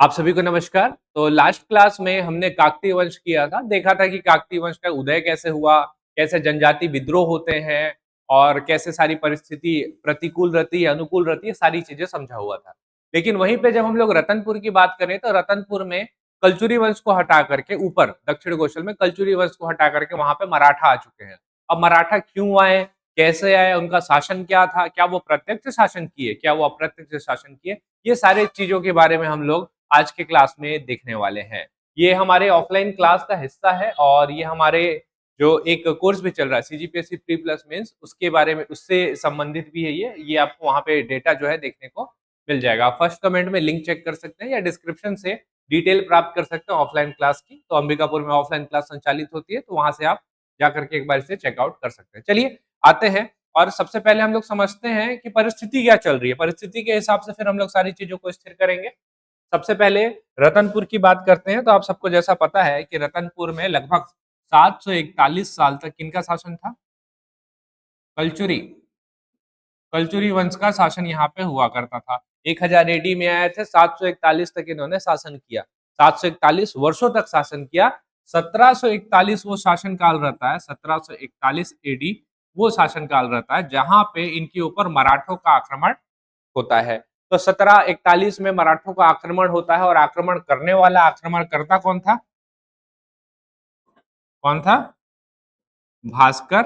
आप सभी को नमस्कार। तो लास्ट क्लास में हमने काकतीय वंश किया था, देखा था कि काकतीय वंश का उदय कैसे हुआ, कैसे जनजाति विद्रोह होते हैं और कैसे सारी परिस्थिति प्रतिकूल रहती है, अनुकूल रहती है, सारी चीजें समझा हुआ था। लेकिन वहीं पे जब हम लोग रतनपुर की बात करें तो रतनपुर में कलचुरी वंश को हटा करके ऊपर दक्षिण कौशल में कलचुरी वंश को हटा करके वहां पे मराठा आ चुके हैं। अब मराठा क्यों आए, कैसे आए, उनका शासन क्या था, क्या वो प्रत्यक्ष शासन किए, क्या वो अप्रत्यक्ष शासन किए, ये सारे चीजों के बारे में हम लोग आज के क्लास में देखने वाले हैं। ये हमारे ऑफलाइन क्लास का हिस्सा है और ये हमारे जो एक कोर्स भी चल रहा है सीजीपीएससी प्री प्लस मेंस, उसके बारे में उससे संबंधित भी है। ये आपको वहां पे डेटा जो है देखने को मिल जाएगा। आप फर्स्ट कमेंट में लिंक चेक कर सकते हैं या डिस्क्रिप्शन से डिटेल प्राप्त कर सकते हैं ऑफलाइन क्लास की। तो अंबिकापुर में ऑफलाइन क्लास संचालित होती है, तो वहां से आप जाकर के एक बार इसे चेकआउट कर सकते हैं। चलिए आते हैं और सबसे पहले हम लोग समझते हैं कि परिस्थिति क्या चल रही है। परिस्थिति के हिसाब से फिर हम लोग सारी चीजों को स्थिर करेंगे। सबसे पहले रतनपुर की बात करते हैं। तो आप सबको जैसा पता है कि रतनपुर में लगभग 741 साल तक किनका शासन था? कलचुरी कलचुरी वंश का शासन यहाँ पे हुआ करता था। 1000 एडी में आए थे, 741 तक इन्होंने शासन किया। 741 वर्षों तक शासन किया। 1741 वो शासन काल रहता है, 1741 एडी वो शासन काल रहता है जहां पे इनके ऊपर मराठों का आक्रमण होता है। तो 1741 में मराठों का आक्रमण होता है और आक्रमण करने वाला आक्रमणकर्ता कौन था? कौन था? भास्कर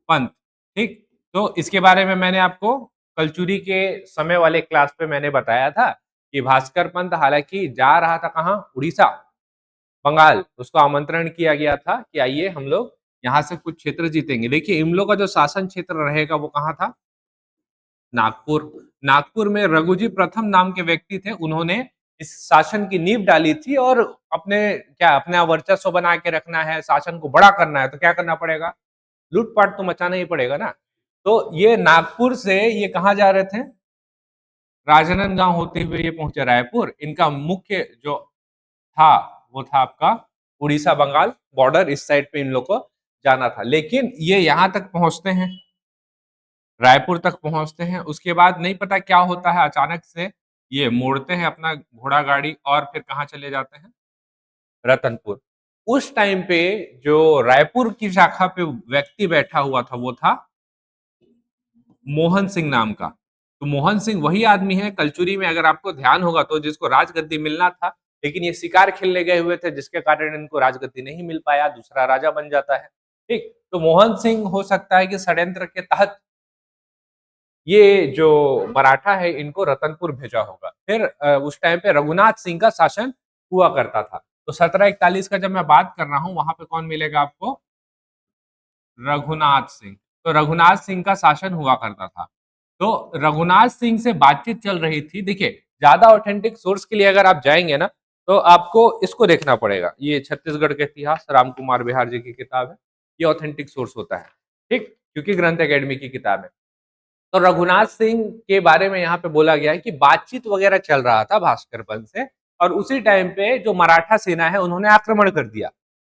पंत। ठीक। तो इसके बारे में मैंने आपको कलचुरी के समय वाले क्लास पे मैंने बताया था कि भास्कर पंत हालांकि जा रहा था कहाँ, उड़ीसा, बंगाल। उसको आमंत्रण किया गया था कि आइए हम लोग यहाँ से कुछ क्षेत्र जीतेंगे। देखिए इन लोग का जो शासन क्षेत्र रहेगा वो कहाँ था? नागपुर। नागपुर में रघुजी प्रथम नाम के व्यक्ति थे, उन्होंने इस शासन की नींव डाली थी। और अपने क्या अपना वर्चस्व बना के रखना है, शासन को बड़ा करना है, तो क्या करना पड़ेगा? लूटपाट तो मचाना ही पड़ेगा ना। तो ये नागपुर से ये कहाँ जा रहे थे? राजनांदगांव होते हुए ये पहुंचे रायपुर। इनका मुख्य जो था वो था आपका उड़ीसा बंगाल बॉर्डर, इस साइड पे इन लोग को जाना था। लेकिन ये यहाँ तक पहुंचते हैं, रायपुर तक पहुंचते हैं। उसके बाद नहीं पता क्या होता है, अचानक से ये मोड़ते हैं अपना घोड़ा गाड़ी और फिर कहाँ चले जाते हैं? रतनपुर। उस टाइम पे जो रायपुर की शाखा पे व्यक्ति बैठा हुआ था वो था मोहन सिंह नाम का। तो मोहन सिंह वही आदमी है कलचुरी में, अगर आपको ध्यान होगा तो, जिसको राजगद्दी मिलना था, लेकिन ये शिकार खेलने गए हुए थे जिसके कारण इनको राजगद्दी नहीं मिल पाया, दूसरा राजा बन जाता है। ठीक। तो मोहन सिंह हो सकता है कि षड्यंत्र के तहत ये जो मराठा है इनको रतनपुर भेजा होगा। फिर उस टाइम पे रघुनाथ सिंह का शासन हुआ करता था। तो 1741 का जब मैं बात कर रहा हूं, वहां पे कौन मिलेगा आपको? रघुनाथ सिंह। तो रघुनाथ सिंह का शासन हुआ करता था। तो रघुनाथ सिंह से बातचीत चल रही थी। देखिए ज्यादा ऑथेंटिक सोर्स के लिए अगर आप जाएंगे ना, तो आपको इसको देखना पड़ेगा। ये छत्तीसगढ़ के इतिहास राम कुमार बिहार जी की किताब है, ये ऑथेंटिक सोर्स होता है। ठीक, क्योंकि ग्रंथ एकेडमी की किताब है। तो रघुनाथ सिंह के बारे में यहाँ पे बोला गया है कि बातचीत वगैरह चल रहा था भास्कर पंत से, और उसी टाइम पे जो मराठा सेना है उन्होंने आक्रमण कर दिया।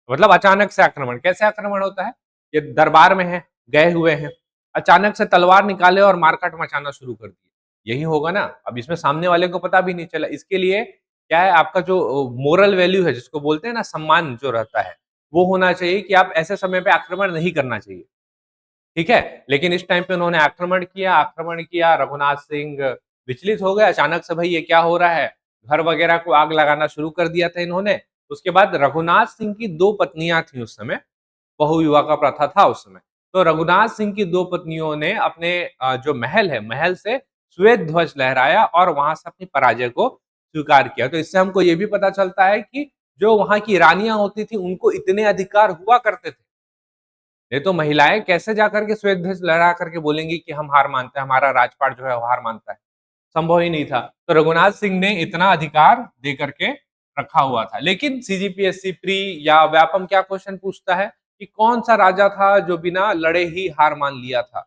मतलब अचानक से आक्रमण। कैसे आक्रमण होता है? ये दरबार में है, गए हुए हैं, अचानक से तलवार निकाले और मारकाट मचाना शुरू कर दिया। यही होगा ना। अब इसमें सामने वाले को पता भी नहीं चला। इसके लिए क्या है, आपका जो मोरल वैल्यू है, जिसको बोलते हैं ना, सम्मान जो रहता है, वो होना चाहिए कि आप ऐसे समय पे आक्रमण नहीं करना चाहिए। ठीक है। लेकिन इस टाइम पे उन्होंने आक्रमण किया। रघुनाथ सिंह विचलित हो गए। अचानक से भाई ये क्या हो रहा है, घर वगैरह को आग लगाना शुरू कर दिया था इन्होंने। उसके बाद रघुनाथ सिंह की 2 पत्नियां थी उस समय, बहुविवाह का प्रथा था उस समय। तो रघुनाथ सिंह की 2 पत्नियों ने अपने जो महल है, महल से श्वेत ध्वज लहराया और वहां से अपनी पराजय को स्वीकार किया। तो इससे हमको ये भी पता चलता है कि जो वहां की रानियां होती थी उनको इतने अधिकार हुआ करते थे। नहीं तो महिलाएं कैसे जाकर के श्वेत ध्वज लहरा करके बोलेंगी कि हम हार मानते हैं, हमारा राजपाट जो है वो हार मानता है? संभव ही नहीं था। तो रघुनाथ सिंह ने इतना अधिकार दे करके रखा हुआ था। लेकिन सीजीपीएससी प्री या व्यापम क्या क्वेश्चन पूछता है कि कौन सा राजा था जो बिना लड़े ही हार मान लिया था?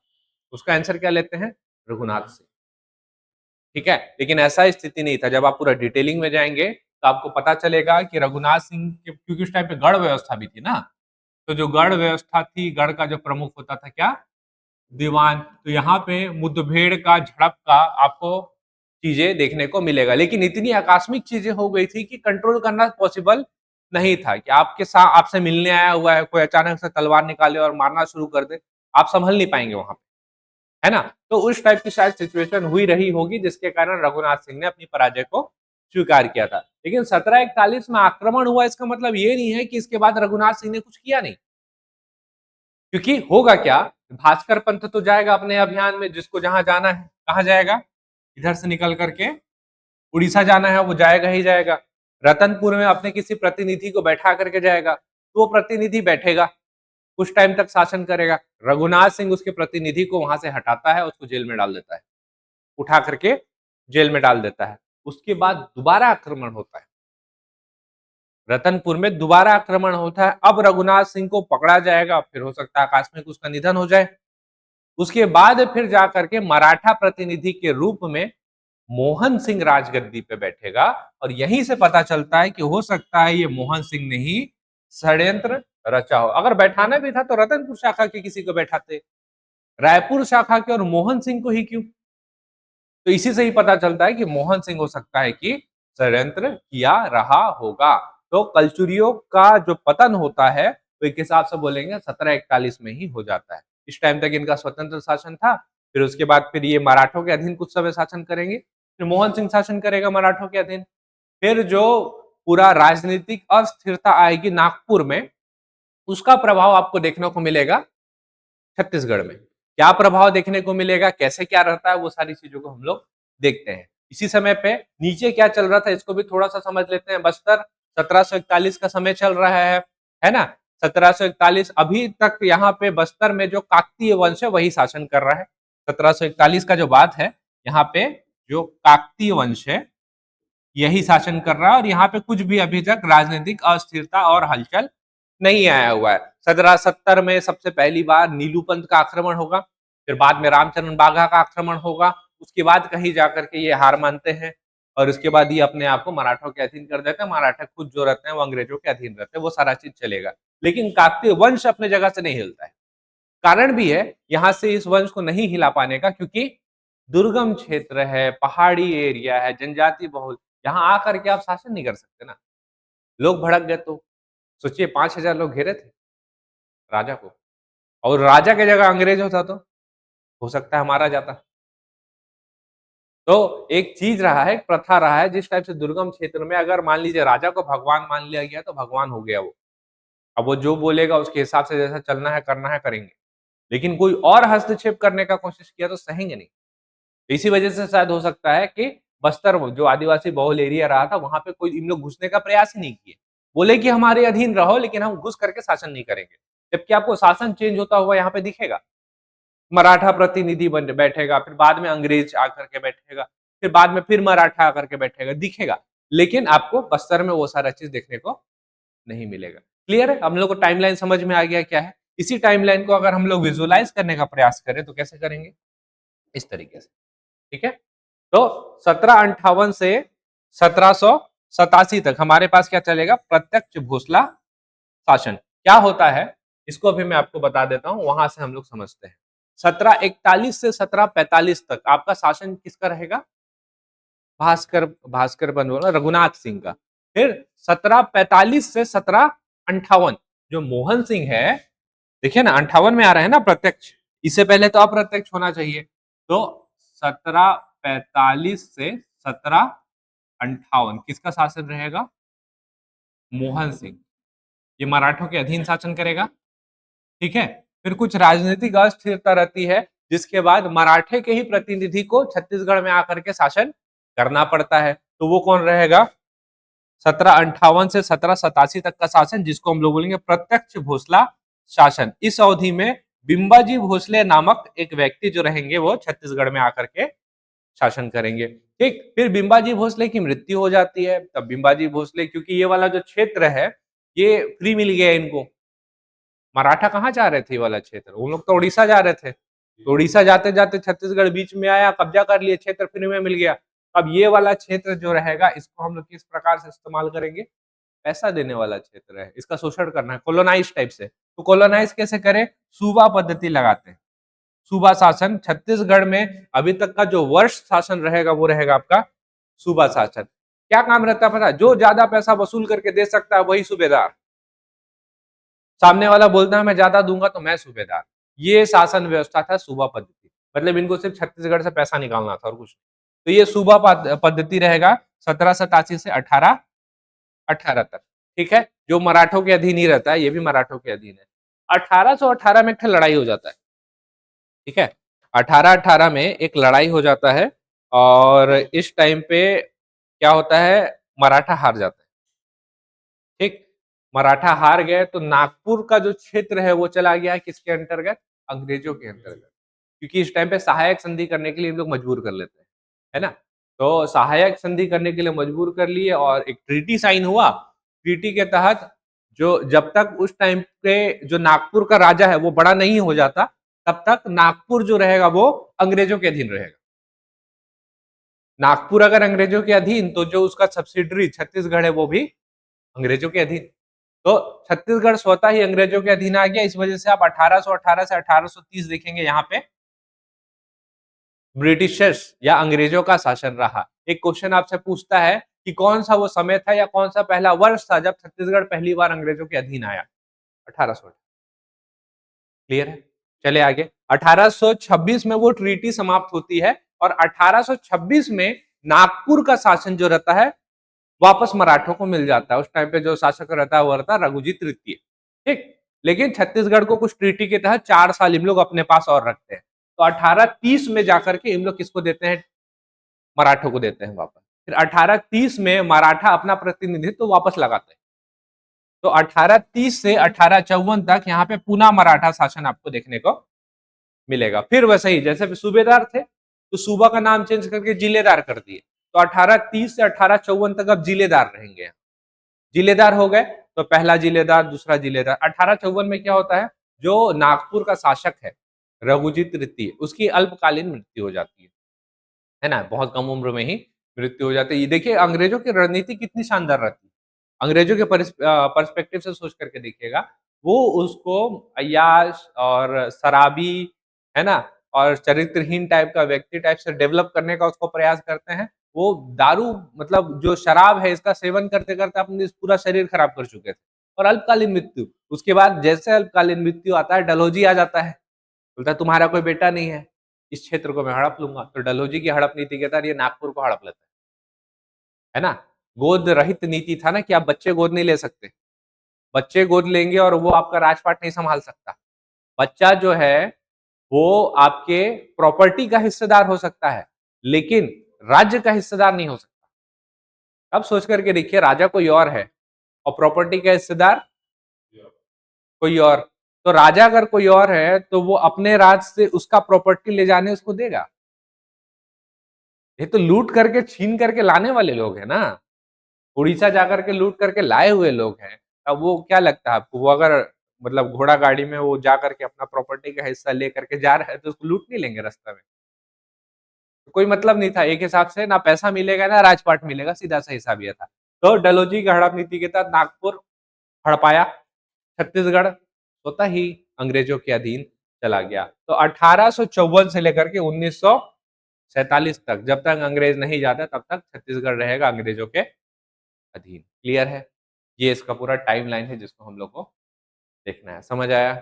उसका आंसर क्या लेते हैं? रघुनाथ सिंह। ठीक है। लेकिन ऐसा स्थिति नहीं था। जब आप पूरा डिटेलिंग में जाएंगे तो आपको पता चलेगा कि रघुनाथ सिंह क्योंकि उस टाइम पे गढ़ व्यवस्था भी थी ना। तो जो गढ़ व्यवस्था थी, गढ़ का जो प्रमुख होता था क्या? दीवान। तो यहाँ पे मुठभेड़ का, झड़प का आपको चीजें देखने को मिलेगा। लेकिन इतनी आकस्मिक चीजें हो गई थी कि कंट्रोल करना पॉसिबल नहीं था कि आपके साथ आपसे मिलने आया हुआ है कोई अचानक से तलवार निकाले और मारना शुरू कर दे, आप संभल नहीं पाएंगे वहां पे, है ना? तो उस टाइप की शायद सिचुएशन हुई रही होगी जिसके कारण रघुनाथ सिंह ने अपनी पराजय को स्वीकार किया था। लेकिन 1741 में आक्रमण हुआ इसका मतलब ये नहीं है कि इसके बाद रघुनाथ सिंह ने कुछ किया नहीं, क्योंकि होगा क्या, भास्कर पंथ तो जाएगा अपने अभियान में, जिसको जहां जाना है, कहां जाएगा, इधर से निकल करके उड़ीसा जाना है, वो जाएगा ही जाएगा। रतनपुर में अपने किसी प्रतिनिधि को बैठा करके जाएगा, तो वो प्रतिनिधि बैठेगा, कुछ टाइम तक शासन करेगा। रघुनाथ सिंह उसके प्रतिनिधि को वहां से हटाता है, उसको जेल में डाल देता है, उठा करके जेल में डाल देता है। उसके बाद दोबारा आक्रमण होता है, रतनपुर में दोबारा आक्रमण होता है। अब रघुनाथ सिंह को पकड़ा जाएगा, फिर हो सकता है आकस्मिक उसका निधन हो जाए। उसके बाद फिर जाकर के मराठा प्रतिनिधि के रूप में मोहन सिंह राजगद्दी पे बैठेगा, और यहीं से पता चलता है कि हो सकता है ये मोहन सिंह ने ही षड्यंत्र रचा हो। अगर बैठाना भी था तो रतनपुर शाखा के किसी को बैठाते, रायपुर शाखा के और मोहन सिंह को ही क्यों? तो इसी से ही पता चलता है कि मोहन सिंह हो सकता है कि षड्यंत्र किया रहा होगा। तो कलचुरियों का जो पतन होता है वो एक हिसाब से बोलेंगे 1741 में ही हो जाता है। इस टाइम तक इनका स्वतंत्र शासन था, फिर उसके बाद फिर ये मराठों के अधीन कुछ समय शासन करेंगे, फिर मोहन सिंह शासन करेगा मराठों के अधीन। फिर जो पूरा राजनीतिक अस्थिरता आएगी नागपुर में, उसका प्रभाव आपको देखने को मिलेगा छत्तीसगढ़ में। क्या प्रभाव देखने को मिलेगा, कैसे क्या रहता है, वो सारी चीजों को हम लोग देखते हैं। इसी समय पे नीचे क्या चल रहा था इसको भी थोड़ा सा समझ लेते हैं। बस्तर 1741 का समय चल रहा है ना? 1741 अभी तक यहाँ पे बस्तर में जो काकतीय वंश है वही शासन कर रहा है। 1741 का जो बात है, यहाँ पे जो काकतीय वंश है यही शासन कर रहा है, और यहाँ पे कुछ भी अभी तक राजनीतिक अस्थिरता और हलचल नहीं आया हुआ है। 1770 में सबसे पहली बार नीलू पंथ का आक्रमण होगा, फिर बाद में रामचरण बाघा का आक्रमण होगा, उसके बाद कहीं जाकर के ये हार मानते हैं, और उसके बाद ये अपने आप को मराठों के अधीन कर देते हैं। मराठा खुद जो रहते हैं वो अंग्रेजों के अधीन रहते हैं, वो सारा चीज चलेगा। लेकिन काकतीय वंश अपने जगह से नहीं हिलता है। कारण भी है यहाँ से इस वंश को नहीं हिला पाने का, क्योंकि दुर्गम क्षेत्र है, पहाड़ी एरिया है, जनजाति बहुल, यहाँ आकर के आप शासन नहीं कर सकते ना। लोग भड़क गए तो सोचिए, 5000 लोग घेरे थे राजा को, और राजा की जगह अंग्रेज होता तो हो सकता है हमारा जाता। तो एक चीज रहा है, एक प्रथा रहा है, जिस टाइप से दुर्गम क्षेत्र में अगर मान लीजिए राजा को भगवान मान लिया गया तो भगवान हो गया वो। अब वो जो बोलेगा उसके हिसाब से जैसा चलना है करना है करेंगे। लेकिन कोई और हस्तक्षेप करने का कोशिश किया तो सहेंगे नहीं। इसी वजह से शायद हो सकता है कि बस्तर जो आदिवासी बहुल एरिया रहा था वहां पे कोई इन लोग घुसने का प्रयास ही नहीं किए। बोले कि हमारे अधीन रहो लेकिन हम घुस करके शासन नहीं करेंगे। जबकि आपको शासन चेंज होता हुआ यहाँ पे दिखेगा। मराठा प्रतिनिधि बन बैठेगा, फिर बाद में अंग्रेज आकर के बैठेगा, फिर बाद में फिर मराठा आकर के बैठेगा, दिखेगा। लेकिन आपको बस्तर में वो सारा चीज देखने को नहीं मिलेगा। क्लियर है? हम लोग को टाइमलाइन समझ में आ गया क्या है? इसी टाइमलाइन को अगर हम लोग विजुअलाइज करने का प्रयास करें तो कैसे करेंगे? इस तरीके से। ठीक है? तो 1758 से 1787 तक हमारे पास क्या चलेगा? प्रत्यक्ष भोसला शासन। क्या होता है इसको अभी मैं आपको बता देता हूं, वहां से हम लोग समझते हैं। 1741 से 1745 तक आपका शासन किसका रहेगा? भास्कर भास्कर बन बोला रघुनाथ सिंह का। फिर 1745 से 1758 जो मोहन सिंह है, देखिए ना 58 में आ रहा है ना प्रत्यक्ष, इससे पहले तो अप्रत्यक्ष होना चाहिए। तो 1745 से 1758 किसका शासन रहेगा? मोहन सिंह। ये मराठों के अधीन शासन करेगा। ठीक है? फिर कुछ राजनीतिक अस्थिरता रहती है, जिसके बाद मराठे के ही प्रतिनिधि को छत्तीसगढ़ में आकर के शासन करना पड़ता है। तो वो कौन रहेगा? 1758 से 1787 तक का शासन, जिसको हम लोग बोलेंगे प्रत्यक्ष भोसला शासन। इस अवधि में बिंबाजी भोसले नामक एक व्यक्ति जो रहेंगे वो छत्तीसगढ़ में आकर के शासन करेंगे। ठीक, फिर बिंबाजी भोसले की मृत्यु हो जाती है। तब बिंबाजी भोसले, क्योंकि ये वाला जो क्षेत्र है ये फ्री मिल गया इनको। मराठा कहाँ जा रहे थे? ये वाला क्षेत्र, उन लोग तो उड़ीसा जा रहे थे। तो उड़ीसा जाते जाते छत्तीसगढ़ बीच में आया, कब्जा कर लिए, क्षेत्र फ्री में मिल गया। अब ये वाला क्षेत्र जो रहेगा इसको हम लोग किस प्रकार से इस्तेमाल करेंगे? पैसा देने वाला क्षेत्र है, इसका शोषण करना है, कोलोनाइज टाइप से। तो कोलोनाइज कैसे करें? सूबा पद्धति लगाते हैं। सूबा शासन। छत्तीसगढ़ में अभी तक का जो वर्ष शासन रहेगा वो रहेगा आपका सूबा शासन। क्या काम रहता है पता है? जो ज्यादा पैसा वसूल करके दे सकता है वही सूबेदार। सामने वाला बोलता है मैं ज्यादा दूंगा तो मैं सूबेदार। ये शासन व्यवस्था था सूबा पद्धति। मतलब इनको सिर्फ छत्तीसगढ़ से पैसा निकालना था और कुछ नहीं। तो ये सूबा पद्धति रहेगा 1787 से 1818 तक। ठीक है, जो मराठों के अधीन ही रहता है, ये भी मराठों के अधीन है। 1818 में एक लड़ाई हो जाता है। ठीक है, 1818 में एक लड़ाई हो जाता है और इस टाइम पे क्या होता है, मराठा हार जाता है। ठीक, मराठा हार गए तो नागपुर का जो क्षेत्र है वो चला गया किसके अंतर्गत? अंग्रेजों के अंतर्गत। क्योंकि इस टाइम पे सहायक संधि करने के लिए इन लोग मजबूर कर लेते हैं, है ना? तो सहायक संधि करने के लिए मजबूर कर लिए और एक ट्रीटी साइन हुआ। ट्रीटी के तहत जो जब तक उस टाइम पे जो नागपुर का राजा है वो बड़ा नहीं हो जाता, तब तक नागपुर जो रहेगा वो अंग्रेजों के अधीन रहेगा। नागपुर अगर अंग्रेजों के अधीन तो जो उसका सब्सिडरी छत्तीसगढ़ है वो भी अंग्रेजों के अधीन। तो छत्तीसगढ़ स्वतः ही अंग्रेजों के अधीन आ गया। इस वजह से आप 1818 से 1830 देखेंगे यहाँ पे ब्रिटिशर्स या अंग्रेजों का शासन रहा। एक क्वेश्चन आपसे पूछता है कि कौन सा वो समय था या कौन सा पहला वर्ष था जब छत्तीसगढ़ पहली बार अंग्रेजों के अधीन आया? 1800। क्लियर है? चले आगे। 1826 में वो ट्रीटी समाप्त होती है और 1826 में नागपुर का शासन जो रहता है वापस मराठों को मिल जाता है। उस टाइम पे जो शासक रहता है वो रहता है रघुजी तृतीय। ठीक, लेकिन छत्तीसगढ़ को कुछ ट्रीटी के तहत 4 साल इन लोग अपने पास और रखते हैं। तो 1830 में जाकर के इन लोग किसको देते हैं? मराठों को देते हैं वापस। फिर 1830 में मराठा अपना प्रतिनिधित्व वापस लगाते हैं। तो 1830 से 1854 तक यहाँ पे पुनः मराठा शासन आपको देखने को मिलेगा। फिर वैसे ही जैसे सूबेदार थे तो सूबा का नाम चेंज करके जिलेदार कर दिए। तो 1830 से 1854 तक अब जिलेदार रहेंगे। जिलेदार हो गए तो पहला जिलेदार, दूसरा जिलेदार। 1854 में क्या होता है, जो नागपुर का शासक है रघुजी तृतीय, उसकी अल्पकालीन मृत्यु हो जाती है ना? बहुत कम उम्र में ही मृत्यु हो जाती है। ये देखिए अंग्रेजों की रणनीति कितनी शानदार रहती है। अंग्रेजों के पर्सपेक्टिव से सोच करके देखिएगा, वो उसको अय्याश और शराबी, है ना, और चरित्रहीन टाइप का व्यक्ति टाइप से डेवलप करने का उसको प्रयास करते हैं। वो दारू मतलब जो शराब है इसका सेवन करते करते अपने पूरा शरीर खराब कर चुके थे और अल्पकालीन मृत्यु। उसके बाद जैसे अल्पकालीन मृत्यु आता है, डलहौजी आ जाता है, बोलता है तुम्हारा कोई बेटा नहीं है, इस क्षेत्र को मैं हड़प लूंगा। तो डलहौजी की हड़प नीति के तहत ये नागपुर को हड़प लेता है ना? गोद रहित नीति था ना कि आप बच्चे गोद नहीं ले सकते। बच्चे गोद लेंगे और वो आपका राजपाट नहीं संभाल सकता। बच्चा जो है वो आपके प्रॉपर्टी का हिस्सेदार हो सकता है, लेकिन राज्य का हिस्सेदार नहीं हो सकता। अब सोच करके देखिए, राजा कोई और है और प्रॉपर्टी का हिस्सेदार कोई और। तो राजा अगर कोई और है तो वो अपने राज से उसका प्रॉपर्टी ले जाने उसको देगा? ये तो लूट करके छीन करके लाने वाले लोग हैं ना। उड़ीसा जाकर के लूट करके लाए हुए लोग हैं। अब वो क्या लगता है आपको, वो अगर मतलब घोड़ा गाड़ी में वो जा करके अपना प्रॉपर्टी का हिस्सा लेकर के जा रहा है तो उसको लूट नहीं लेंगे रास्ते में? तो कोई मतलब नहीं था। एक हिसाब से ना पैसा मिलेगा ना राजपाट मिलेगा, सीधा सा हिसाब ये था। तो डलहौजी की हड़प नीति के तहत नागपुर हड़पाया, छत्तीसगढ़ स्वतः ही अंग्रेजों के अधीन चला गया। तो 1854 से लेकर के 1947 तक, जब तक अंग्रेज नहीं जाता तब तक छत्तीसगढ़ रहेगा अंग्रेजों के अधीन। क्लियर है? ये इसका पूरा टाइमलाइन है जिसको हम लोग को देखना है। समझ आया?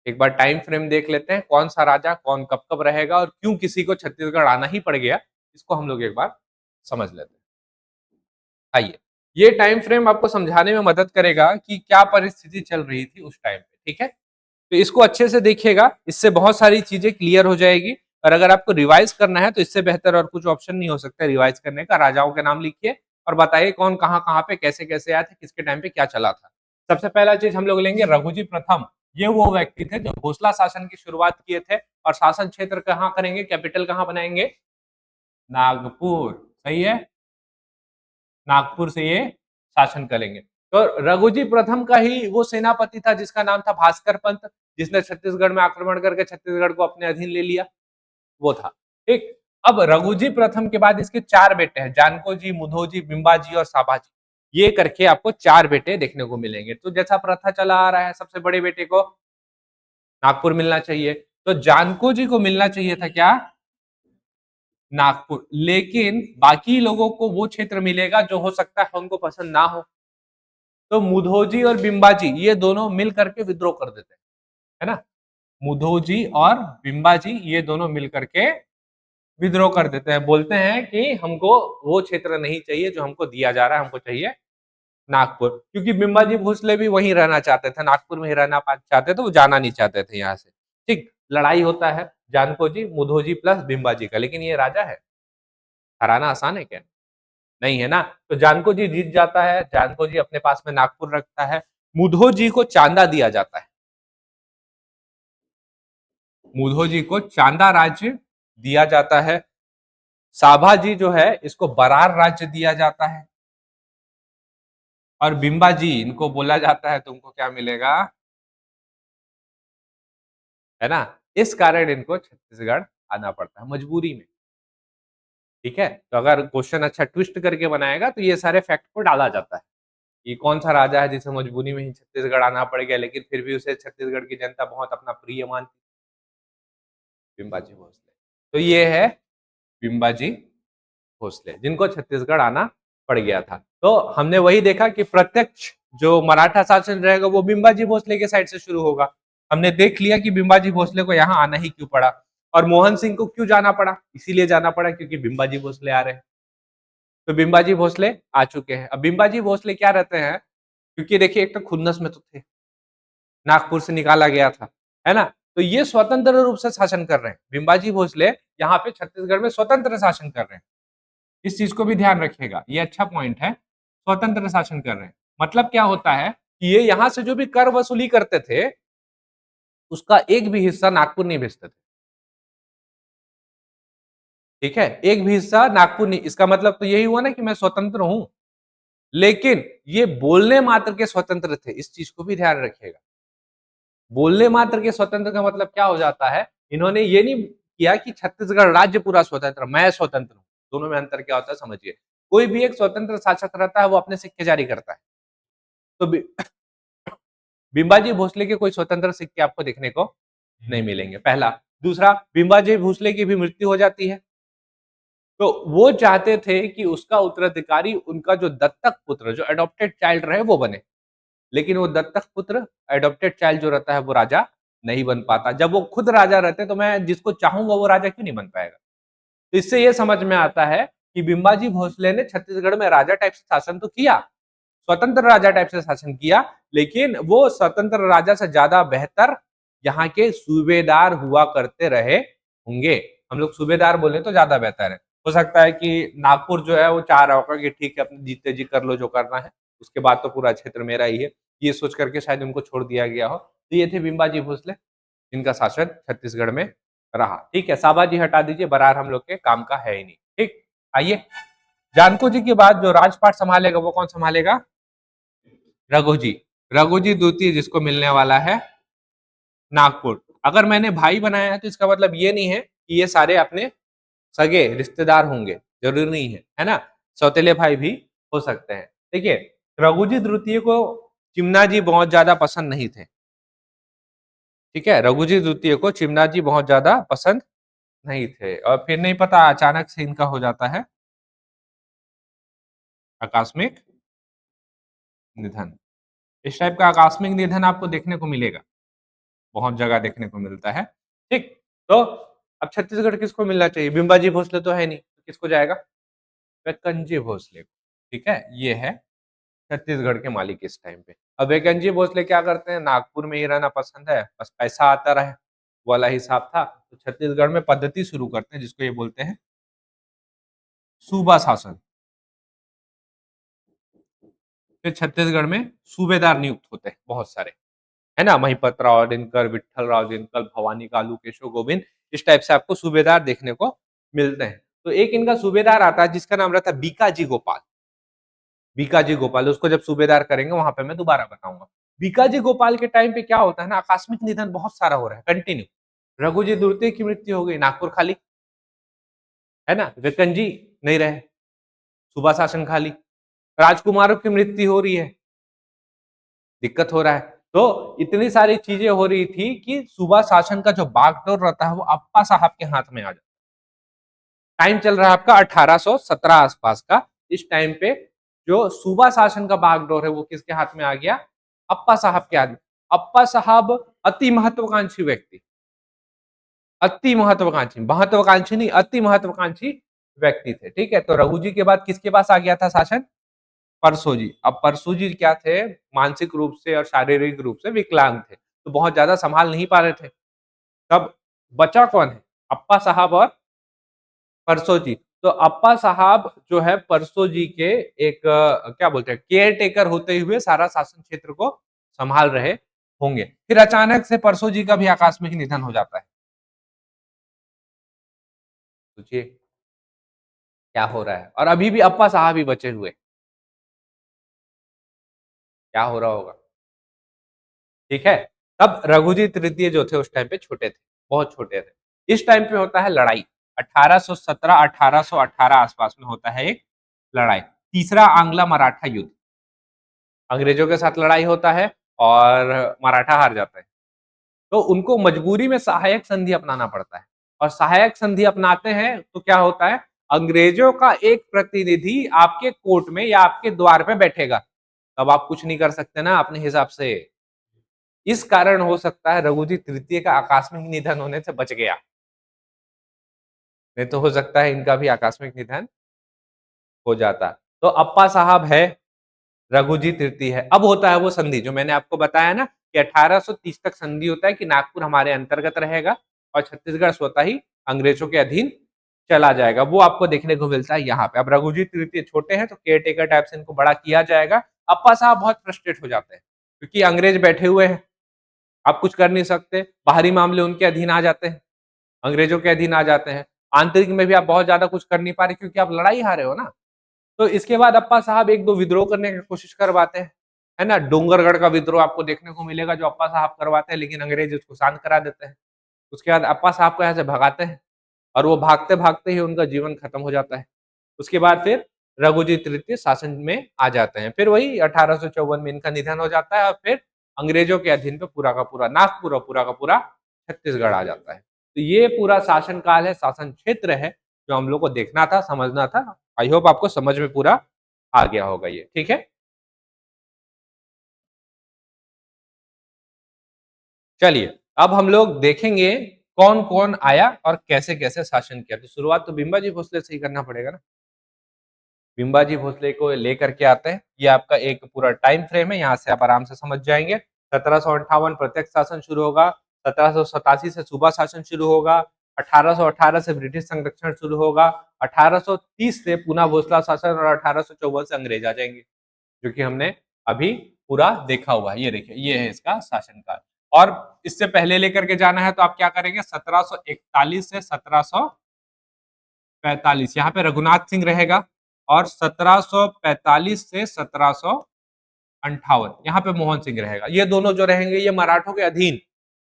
एक बार टाइम फ्रेम देख लेते हैं, कौन सा राजा कौन कब कब रहेगा और क्यों किसी को छत्तीसगढ़ आना ही पड़ गया, इसको हम लोग एक बार समझ लेते हैं। आइए, ये टाइम फ्रेम आपको समझाने में मदद करेगा कि क्या परिस्थिति चल रही थी उस टाइम पे। ठीक है, तो इसको अच्छे से देखिएगा, इससे बहुत सारी चीजें क्लियर हो जाएगी। और अगर आपको रिवाइज करना है तो इससे बेहतर और कुछ ऑप्शन नहीं हो सकता रिवाइज करने का। राजाओं के नाम लिखिए और बताइए कौन कहाँ पे कैसे कैसे आया था, किसके टाइम पे क्या चला था। सबसे पहला चीज हम लोग लेंगे रघुजी प्रथम। ये वो व्यक्ति थे जो भोसला शासन की शुरुआत किए थे और शासन क्षेत्र कहाँ करेंगे, कैपिटल कहाँ बनाएंगे? नागपुर। सही है, नागपुर से ये शासन करेंगे। तो रघुजी प्रथम का ही वो सेनापति था जिसका नाम था भास्कर पंत, जिसने छत्तीसगढ़ में आक्रमण करके छत्तीसगढ़ को अपने अधीन ले लिया, वो था। ठीक, अब रघुजी प्रथम के बाद इसके 4 बेटे हैं, जानको जी, मुधो जी, बिंबा जी और साबा जी। ये करके आपको 4 बेटे देखने को मिलेंगे। तो जैसा प्रथा चला आ रहा है, सबसे बड़े बेटे को नागपुर मिलना चाहिए, तो जानको जी को मिलना चाहिए था क्या, नागपुर, लेकिन बाकी लोगों को वो क्षेत्र मिलेगा जो हो सकता है उनको पसंद ना हो। तो मुधोजी और बिंबाजी ये दोनों मिल करके विद्रोह कर देते हैं, है ना। मुधोजी और बिंबाजी ये दोनों मिल करके विद्रोह कर देते हैं, बोलते हैं कि हमको वो क्षेत्र नहीं चाहिए जो हमको दिया जा रहा है, हमको चाहिए नागपुर। क्योंकि बिंबाजी भोसले भी वहीं रहना चाहते थे, नागपुर में ही रहना चाहते थे, वो जाना नहीं चाहते थे यहाँ से। ठीक, लड़ाई होता है जानको जी, मुधोजी प्लस बिंबाजी का, लेकिन ये राजा है, हराना आसान है क्या, नहीं है ना। तो जानको जी जीत जाता है, जानको जी अपने पास में नागपुर रखता है, मुधो जी को चांदा दिया जाता है, मुधो जी को चांदा राज्य दिया जाता है। साभा जी जो है इसको बरार राज्य दिया जाता है, और बिंबा जी इनको बोला जाता है तुमको क्या मिलेगा, है ना। इस कारण इनको छत्तीसगढ़ आना पड़ता है मजबूरी में। ठीक है, तो अगर क्वेश्चन अच्छा ट्विस्ट करके बनाएगा तो ये सारे फैक्ट को डाला जाता है कि कौन सा राजा है जिसे मजबूरी में ही छत्तीसगढ़ आना पड़ गया, लेकिन फिर भी उसे छत्तीसगढ़ की जनता बहुत अपना प्रिय मानती, बिंबाजी भोसले। तो ये है बिंबाजी भोसले जिनको छत्तीसगढ़ आना पड़ गया था। तो हमने वही देखा कि प्रत्यक्ष जो मराठा शासन रहेगा वो बिंबाजी भोसले के साइड से शुरू होगा। हमने देख लिया कि बिंबाजी भोसले को यहाँ आना ही क्यों पड़ा, और मोहन सिंह को क्यों जाना पड़ा, इसीलिए जाना पड़ा क्योंकि बिंबाजी भोसले आ रहे हैं। तो बिंबाजी भोसले आ चुके हैं। अब बिंबाजी भोसले क्या रहते हैं, क्योंकि देखिए एक तो खुन्नस में तो थे, नागपुर से निकाला गया था, है ना। तो ये स्वतंत्र रूप से शासन कर रहे हैं, बिंबाजी भोसले यहाँ पे छत्तीसगढ़ में स्वतंत्र शासन कर रहे हैं। इस चीज को भी ध्यान रखिएगा, ये अच्छा पॉइंट है, स्वतंत्र शासन कर रहे हैं। मतलब क्या होता है कि ये यहाँ से जो भी कर वसूली करते थे उसका एक भी हिस्सा नागपुर नहीं भेजते थे। ठीक है, एक भी हिस्सा नागपुर नहीं, इसका मतलब तो यही हुआ ना कि मैं स्वतंत्र हूं, लेकिन ये बोलने मात्र के स्वतंत्र थे, इस चीज को भी ध्यान रखिएगा। बोलने मात्र के स्वतंत्र का मतलब क्या हो जाता है, इन्होंने ये नहीं किया कि छत्तीसगढ़ राज्य पूरा स्वतंत्र, मैं स्वतंत्र हूं। दोनों में अंतर क्या होता है समझिए। कोई भी एक स्वतंत्र शासक रहता है वो अपने सिक्के जारी करता है, तो बिंबाजी भोसले के कोई स्वतंत्र सिक्के आपको देखने को नहीं मिलेंगे, पहला। दूसरा, बिंबाजी भोसले की भी मृत्यु हो जाती है, तो वो चाहते थे कि उसका उत्तराधिकारी उनका जो दत्तक पुत्र, जो एडॉप्टेड चाइल्ड रहे वो बने, लेकिन वो दत्तक पुत्र, एडॉप्टेड चाइल्ड जो रहता है वो राजा नहीं बन पाता। जब वो खुद राजा रहते तो मैं जिसको चाहूंगा वो राजा क्यों नहीं बन पाएगा। तो इससे ये समझ में आता है कि बिंबाजी भोसले ने छत्तीसगढ़ में राजा टाइप से शासन तो किया, स्वतंत्र राजा टाइप से शासन किया, लेकिन वो स्वतंत्र राजा से ज्यादा बेहतर यहाँ के सूबेदार हुआ करते रहे होंगे। हम लोग सूबेदार बोले तो ज्यादा बेहतर है। हो सकता है कि नागपुर जो है वो चाह रहा होगा कि ठीक है अपने जीते जी कर लो जो करना है, उसके बाद तो पूरा क्षेत्र मेरा ही है, ये सोच करके शायद उनको छोड़ दिया गया हो। तो ये थे बिंबाजी भोसले जिनका शासन छत्तीसगढ़ में रहा। ठीक है, साबाजी हटा दीजिए, बरार हम लोग के काम का है ही नहीं। ठीक, आइए, जानको जी के बाद जो राजपाट संभालेगा वो कौन संभालेगा, रघुजी। रघुजी द्वितीय जिसको मिलने वाला है नागपुर। अगर मैंने भाई बनाया है तो इसका मतलब ये नहीं है कि ये सारे अपने सगे रिश्तेदार होंगे, जरूरी नहीं है ना, सौतेले भाई भी हो सकते हैं। देखिए, रघुजी द्वितीय को चिमना जी बहुत ज्यादा पसंद नहीं थे। ठीक है, रघुजी द्वितीय को चिमना जी बहुत ज्यादा पसंद नहीं थे, और फिर नहीं पता अचानक से इनका हो जाता है आकस्मिक निधन। इस टाइप का आकस्मिक निधन आपको देखने को मिलेगा, बहुत जगह देखने को मिलता है। ठीक, तो अब छत्तीसगढ़ किसको मिलना चाहिए, बिंबाजी भोसले तो है नहीं, तो किसको जाएगा, वेकनजी भोसले को। ठीक है, ये है छत्तीसगढ़ के मालिक इस टाइम पे। अब वेकनजी भोसले क्या करते हैं, नागपुर में ही रहना पसंद है, बस पैसा आता रहे वाला हिसाब था, तो छत्तीसगढ़ में पद्धति शुरू करते हैं जिसको ये बोलते हैं सूबा शासन। फिर छत्तीसगढ़ में सूबेदार नियुक्त होते हैं बहुत सारे, है ना, महिपत राव दिनकर, विट्ठल राव दिनकर, भवानी कालू, केशव गोविंद, इस टाइप से आपको सूबेदार देखने को मिलते हैं। तो एक इनका सूबेदार आता है जिसका नाम रहता है बीकाजी गोपाल। बीकाजी गोपाल, उसको जब सूबेदार करेंगे वहां पे मैं दोबारा बताऊंगा। बीकाजी गोपाल के टाइम पे क्या होता है ना, आकस्मिक निधन बहुत सारा हो रहा है कंटिन्यू। रघुजी द्वितीय की मृत्यु हो गई, नागपुर खाली, है ना, वेकनजी नहीं रहे, सूबा शासन खाली, राजकुमारों की मृत्यु हो रही है, दिक्कत हो रहा है। तो इतनी सारी चीजें हो रही थी कि सूबा शासन का जो बागडोर रहता है वो अप्पा साहब के हाथ में आ जाता है। टाइम चल रहा है आपका 1817 आसपास का। इस टाइम पे जो सूबा शासन का बागडोर है वो किसके हाथ में आ गया? अप्पा साहब के हाथ में। अप्पा साहब अति महत्वाकांक्षी व्यक्ति, अति महत्वाकांक्षी, महत्वाकांक्षी नहीं, अति महत्वाकांक्षी व्यक्ति थे। ठीक है, तो रघु जी के बाद किसके पास आ गया था शासन? परसो जी। अब परसो जी क्या थे? मानसिक रूप से और शारीरिक रूप से विकलांग थे, तो बहुत ज्यादा संभाल नहीं पा रहे थे। तब बचा कौन है? अप्पा साहब और परसो जी। तो अप्पा साहब जो है परसो जी के एक क्या बोलते हैं, केयर टेकर होते हुए सारा शासन क्षेत्र को संभाल रहे होंगे। फिर अचानक से परसो जी का भी आकस्मिक निधन हो जाता है। सोचिए क्या हो रहा है, और अभी भी अप्पा साहब ही बचे हुए, क्या हो रहा होगा। ठीक है, तब रघुजी तृतीय जो थे उस टाइम पे छोटे थे, बहुत छोटे थे। इस टाइम पे होता है लड़ाई, 1817 1818 आसपास में होता है एक लड़ाई, तीसरा आंग्ला मराठा युद्ध। अंग्रेजों के साथ लड़ाई होता है और मराठा हार जाता है, तो उनको मजबूरी में सहायक संधि अपनाना पड़ता है। और सहायक संधि अपनाते हैं तो क्या होता है, अंग्रेजों का एक प्रतिनिधि आपके कोर्ट में या आपके द्वार पे बैठेगा, तब आप कुछ नहीं कर सकते ना अपने हिसाब से। इस कारण हो सकता है रघुजी तृतीय का आकस्मिक निधन होने से बच गया, नहीं तो हो सकता है इनका भी आकस्मिक निधन हो जाता। तो अप्पा साहब है, रघुजी तृतीय है। अब होता है वो संधि जो मैंने आपको बताया ना कि 1830 तक संधि होता है कि नागपुर हमारे अंतर्गत रहेगा और छत्तीसगढ़ स्वतः ही अंग्रेजों के अधीन चला जाएगा। वो आपको देखने को मिलता है यहाँ पे। अब रघुजी तृतीय छोटे हैं तो केयर टेकर टाइप से इनको बड़ा किया जाएगा। अप्पा साहब बहुत फ्रस्ट्रेट हो जाते हैं क्योंकि अंग्रेज बैठे हुए हैं, आप कुछ कर नहीं सकते, बाहरी मामले उनके अधीन आ जाते हैं, अंग्रेजों के अधीन आ जाते हैं, आंतरिक में भी आप बहुत ज्यादा कुछ कर नहीं पा रहे क्योंकि आप लड़ाई हारे हो ना। तो इसके बाद अप्पा साहब एक दो विद्रोह करने की कोशिश करवाते हैं, है ना। डोंगरगढ़ का विद्रोह आपको देखने को मिलेगा जो अप्पा साहब करवाते हैं, लेकिन अंग्रेज उसको शांत करा देते हैं। उसके बाद अप्पा साहब को यहाँ से भगाते हैं और वो भागते भागते ही उनका जीवन खत्म हो जाता है। उसके बाद फिर रघुजी तृतीय शासन में आ जाते हैं, फिर वही 1854 में इनका निधन हो जाता है और फिर अंग्रेजों के अधीन पे पूरा का पूरा नागपुर और पूरा का पूरा छत्तीसगढ़ आ जाता है। तो ये पूरा शासन काल है, शासन क्षेत्र है जो हम लोग को देखना था, समझना था। आई होप आपको समझ में पूरा आ गया होगा ये, ठीक है। चलिए अब हम लोग देखेंगे कौन कौन आया और कैसे कैसे शासन किया। तो शुरुआत तो बिम्बा जी भोसले से ही करना पड़ेगा ना। बिम्बा जी भोसले को लेकर के आते हैं, ये आपका एक पूरा टाइम फ्रेम है, यहाँ से आप आराम से समझ जाएंगे। 1758 प्रत्यक्ष शासन शुरू होगा, 1787 से सूबा शासन शुरू होगा, 1818 से ब्रिटिश संरक्षण शुरू होगा, 1830 से पुनः भोसला शासन और 1854 से अंग्रेज आ जाएंगे, जो कि हमने अभी पूरा देखा हुआ है। ये देखिए, ये है इसका शासनकाल। और इससे पहले लेकर के जाना है तो आप क्या करेंगे, 1741 से 1745 यहाँ पे रघुनाथ सिंह रहेगा, और 1745 से 1758 यहाँ पे मोहन सिंह रहेगा। ये दोनों जो रहेंगे ये मराठों के अधीन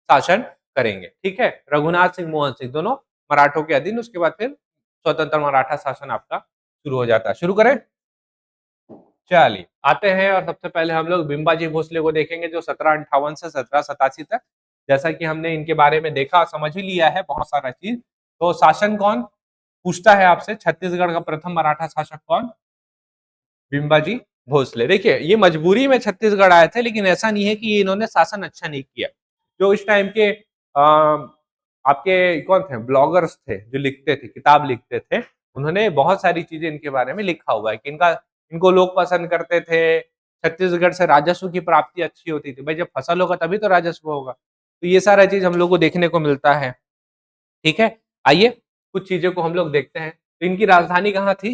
शासन करेंगे, ठीक है। रघुनाथ सिंह, मोहन सिंह दोनों मराठों के अधीन। उसके बाद फिर स्वतंत्र मराठा शासन आपका शुरू हो जाता है। शुरू करें, चलिए आते हैं। और सबसे पहले हम लोग बिम्बाजी भोसले को देखेंगे जो 1758 से 1787 तक, जैसा कि हमने इनके बारे में देखा, समझ ही लिया है बहुत सारा चीज। तो शासन कौन पूछता है आपसे, छत्तीसगढ़ का प्रथम मराठा शासक कौन? बिम्बाजी भोसले। देखिए ये मजबूरी में छत्तीसगढ़ आए थे, लेकिन ऐसा नहीं है कि इन्होंने शासन अच्छा नहीं किया। जो इस टाइम के आपके कौन थे, ब्लॉगर्स थे जो लिखते थे, किताब लिखते थे, उन्होंने बहुत सारी चीजें इनके बारे में लिखा हुआ है कि इनका, इनको लोग पसंद करते थे, छत्तीसगढ़ से राजस्व की प्राप्ति अच्छी होती थी। भाई जब फसल होगा तभी तो राजस्व होगा। तो ये सारा चीज हम लोग को देखने को मिलता है, ठीक है। आइए कुछ चीजों को हम लोग देखते हैं। तो इनकी राजधानी कहाँ थी?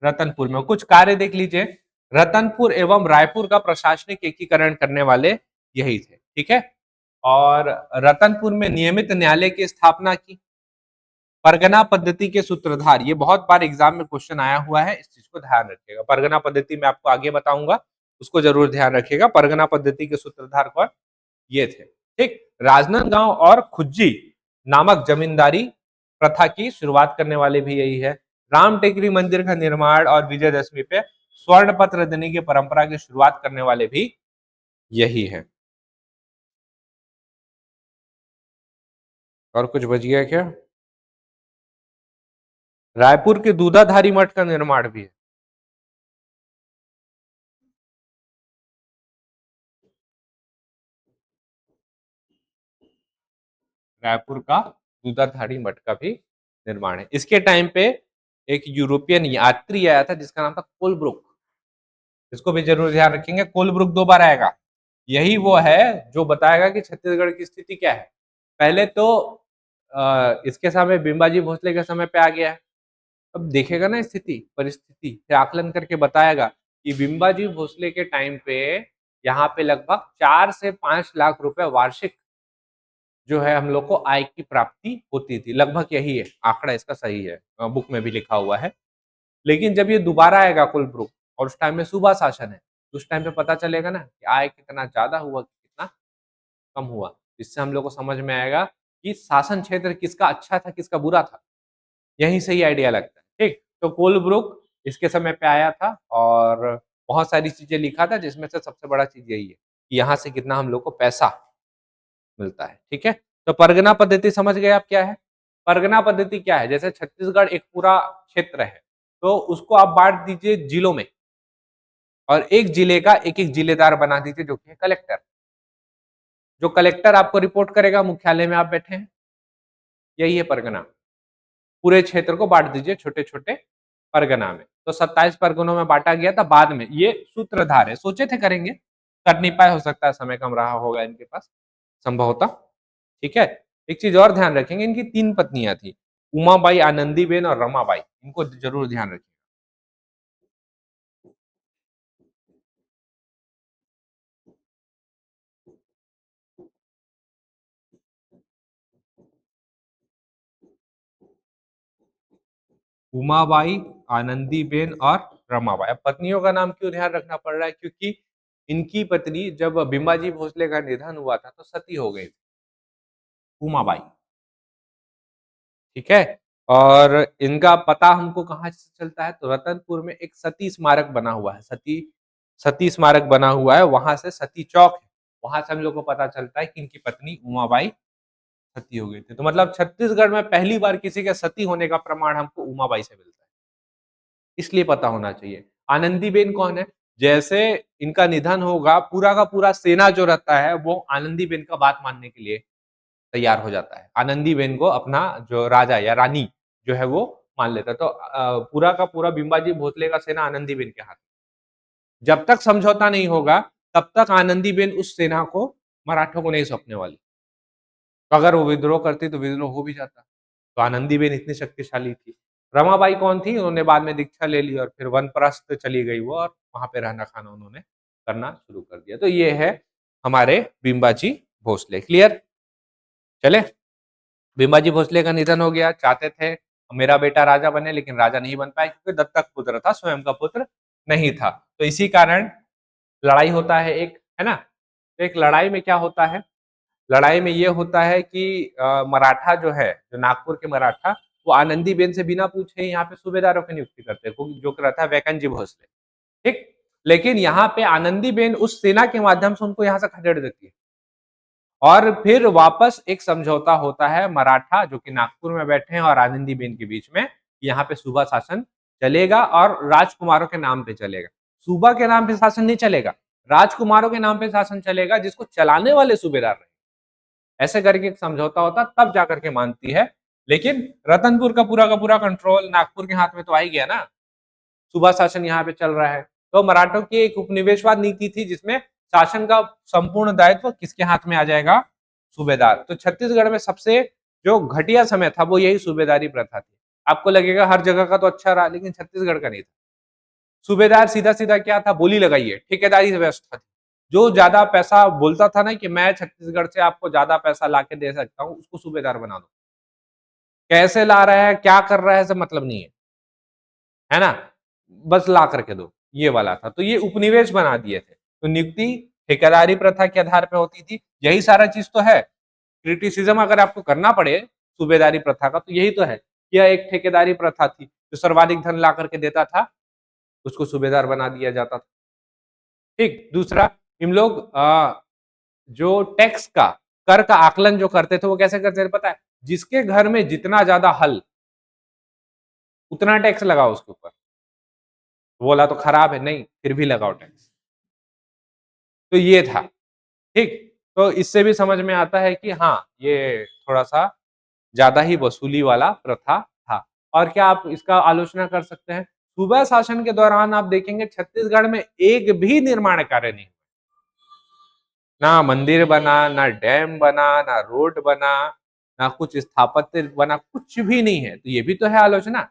रतनपुर में। कुछ कार्य देख लीजिए, रतनपुर एवं रायपुर का प्रशासनिक एकीकरण करने वाले यही थे, ठीक है। और रतनपुर में नियमित न्यायालय की स्थापना की, परगना पद्धति के सूत्रधार, ये बहुत बार एग्जाम में क्वेश्चन आया हुआ है, इस चीज को ध्यान रखिएगा। परगना पद्धति में आपको आगे बताऊंगा, उसको जरूर ध्यान रखिएगा। परगना पद्धति के सूत्रधार कौन? ये थे, ठीक। राजनांदगांव और खुज्जी नामक जमींदारी प्रथा की शुरुआत करने वाले भी यही है। राम टेकरी मंदिर का निर्माण और विजयदशमी पे स्वर्ण पत्र देने की परंपरा की शुरुआत करने वाले भी यही है। और कुछ बच गया क्या? रायपुर के दूधाधारी मठ का निर्माण भी है। रायपुर का दूधाधारी मठ का भी निर्माण है। इसके टाइम पे एक यूरोपियन यात्री आया था जिसका नाम था कोलब्रुक। इसको भी जरूर ध्यान रखेंगे, कोलब्रुक 2 बार आएगा। यही वो है जो बताएगा कि छत्तीसगढ़ की स्थिति क्या है। पहले तो इसके समय बिम्बाजी भोसले के समय पे आ गया है। अब देखेगा ना स्थिति परिस्थिति, फिर आकलन करके बताएगा कि बिम्बाजी भोसले के टाइम पे यहाँ पे लगभग 4 से 5 लाख रुपए वार्षिक जो है हम लोग को आय की प्राप्ति होती थी। लगभग यही है आंकड़ा, इसका सही है, बुक में भी लिखा हुआ है। लेकिन जब ये दोबारा आएगा कुलब्रुक और उस टाइम में सूबा शासन है, तो उस टाइम पे पता चलेगा ना कि आय कितना ज्यादा हुआ कितना कम हुआ। इससे हम लोग को समझ में आएगा कि शासन क्षेत्र किसका अच्छा था किसका बुरा था। यहीं से ही आइडिया लगता है। ठीक, तो कोलब्रुक इसके समय पे आया था और बहुत सारी चीजें लिखा था, जिसमें से सबसे बड़ा चीज यही है कि यहाँ से कितना हम लोग को पैसा मिलता है। ठीक है, तो परगना पद्धति समझ गए आप क्या है? परगना पद्धति क्या है? जैसे छत्तीसगढ़ एक पूरा क्षेत्र है, तो उसको आप बांट दीजिए जिलों में और एक जिले का एक एक जिलेदार बना दीजिए जो कि है कलेक्टर। जो कलेक्टर आपको रिपोर्ट करेगा मुख्यालय में आप बैठे हैं, यही है परगना। पूरे क्षेत्र को बांट दीजिए छोटे छोटे परगना में। तो 27 परगनों में बांटा गया था। बाद में ये सूत्रधार है, सोचे थे करेंगे, कर नहीं पाए, हो सकता है समय कम रहा होगा इनके पास संभवतः। ठीक है, एक चीज और ध्यान रखेंगे, इनकी 3 पत्नियां थी, उमाबाई, आनंदीबेन और रमाबाई। इनको जरूर ध्यान रखें। उमाबाई, आनंदीबेन और रमाबाई। अब पत्नियों का नाम क्यों ध्यान रखना पड़ रहा है? क्योंकि इनकी पत्नी जब बिम्बाजी भोसले का निधन हुआ था तो सती हो गई उमाबाई। ठीक है, और इनका पता हमको कहाँ से चलता है? तो रतनपुर में एक सती स्मारक बना हुआ है, सती सती स्मारक बना हुआ है, वहां से सती चौक है, वहां से हम लोग को पता चलता है कि इनकी पत्नी उमाबाई सती हो गई थी। तो मतलब छत्तीसगढ़ में पहली बार किसी के सती होने का प्रमाण हमको उमाबाई से मिलता है, इसलिए पता होना चाहिए। आनंदीबेन कौन है? जैसे इनका निधन होगा, पूरा का पूरा सेना जो रहता है वो आनंदीबेन का बात मानने के लिए तैयार हो जाता है। आनंदीबेन को अपना जो राजा या रानी जो है वो मान लेता है। तो पूरा का पूरा बिम्बाजी भोसले का सेना आनंदीबेन के हाथ में। जब तक समझौता नहीं होगा तब तक आनंदीबेन उस सेना को मराठों को नहीं सौंपने वाली। तो अगर वो विद्रोह करती तो विद्रोह हो भी जाता। तो आनंदीबेन इतनी शक्तिशाली थी। रमाबाई कौन थी? उन्होंने बाद में दीक्षा ले ली और फिर वनप्रस्थ चली गई वो, और वहां पे रहना खाना उन्होंने करना शुरू कर दिया। तो ये है हमारे बिम्बाजी भोसले। क्लियर? चले, बिम्बाजी भोसले का निधन हो गया। चाहते थे मेरा बेटा राजा बने, लेकिन राजा नहीं बन पाया क्योंकि दत्तक पुत्र था, स्वयं का पुत्र नहीं था। तो इसी कारण लड़ाई होता है एक, है ना? तो एक लड़ाई में क्या होता है? लड़ाई में ये होता है कि मराठा जो है, जो नागपुर के मराठा, वो आनंदीबेन से बिना पूछे यहाँ पे सूबेदारों की नियुक्ति करते हैं, जो रहता है वैकनजी भोसले। ठीक, लेकिन यहाँ पे आनंदीबेन उस सेना के माध्यम से उनको यहाँ से खदेड़ देती है और फिर वापस एक समझौता होता है मराठा जो कि नागपुर में बैठे हैं और आनंदीबेन के बीच में। यहाँ पे सूबा शासन चलेगा और राजकुमारों के नाम पे चलेगा। सूबा के नाम पे शासन नहीं चलेगा, राजकुमारों के नाम पे शासन चलेगा, जिसको चलाने वाले सूबेदार रहे। ऐसे करके एक समझौता होता, तब जाकर के मानती है। लेकिन रतनपुर का पूरा कंट्रोल नागपुर के हाथ में तो आ ही गया ना, सूबा शासन यहाँ पे चल रहा है। तो मराठों की एक उपनिवेशवाद नीति थी जिसमें शासन का संपूर्ण दायित्व किसके हाथ में आ जाएगा? सूबेदार। तो छत्तीसगढ़ में सबसे जो घटिया समय था वो यही सूबेदारी प्रथा थी। आपको लगेगा हर जगह का तो अच्छा रहा, लेकिन छत्तीसगढ़ का नहीं था। सूबेदार सीधा सीधा क्या था? बोली लगाइए, ठेकेदारी व्यवस्था थी। जो ज्यादा पैसा बोलता था ना कि मैं छत्तीसगढ़ से आपको ज्यादा पैसा ला के दे सकता हूँ, उसको सूबेदार बना दो। कैसे ला रहा है, क्या कर रहा है, सब मतलब नहीं है ना? बस ला करके दो, ये वाला था। तो ये उपनिवेश बना दिए थे। तो नियुक्ति ठेकेदारी प्रथा के आधार पर होती थी। यही सारा चीज तो है। क्रिटिसिज्म अगर आपको करना पड़े सूबेदारी प्रथा का, तो यही तो है। यह एक ठेकेदारी प्रथा थी, जो सर्वाधिक धन ला करके देता था उसको सूबेदार बना दिया जाता था। ठीक, दूसरा, इन लोग जो टैक्स का, कर का आकलन जो करते थे वो कैसे करते थे पता है? जिसके घर में जितना ज्यादा हल उतना टैक्स लगाओ उसके ऊपर। बोला तो खराब है, नहीं फिर भी लगाओ टैक्स। तो ये था, ठीक। तो इससे भी समझ में आता है कि हाँ, ये थोड़ा सा ज्यादा ही वसूली वाला प्रथा था। और क्या आप इसका आलोचना कर सकते हैं? सूबा शासन के दौरान आप देखेंगे छत्तीसगढ़ में एक भी निर्माण कार्य नहीं, ना मंदिर बना, ना डैम बना, ना रोड बना, ना कुछ स्थापत्य बना, कुछ भी नहीं है। तो ये भी तो है आलोचना।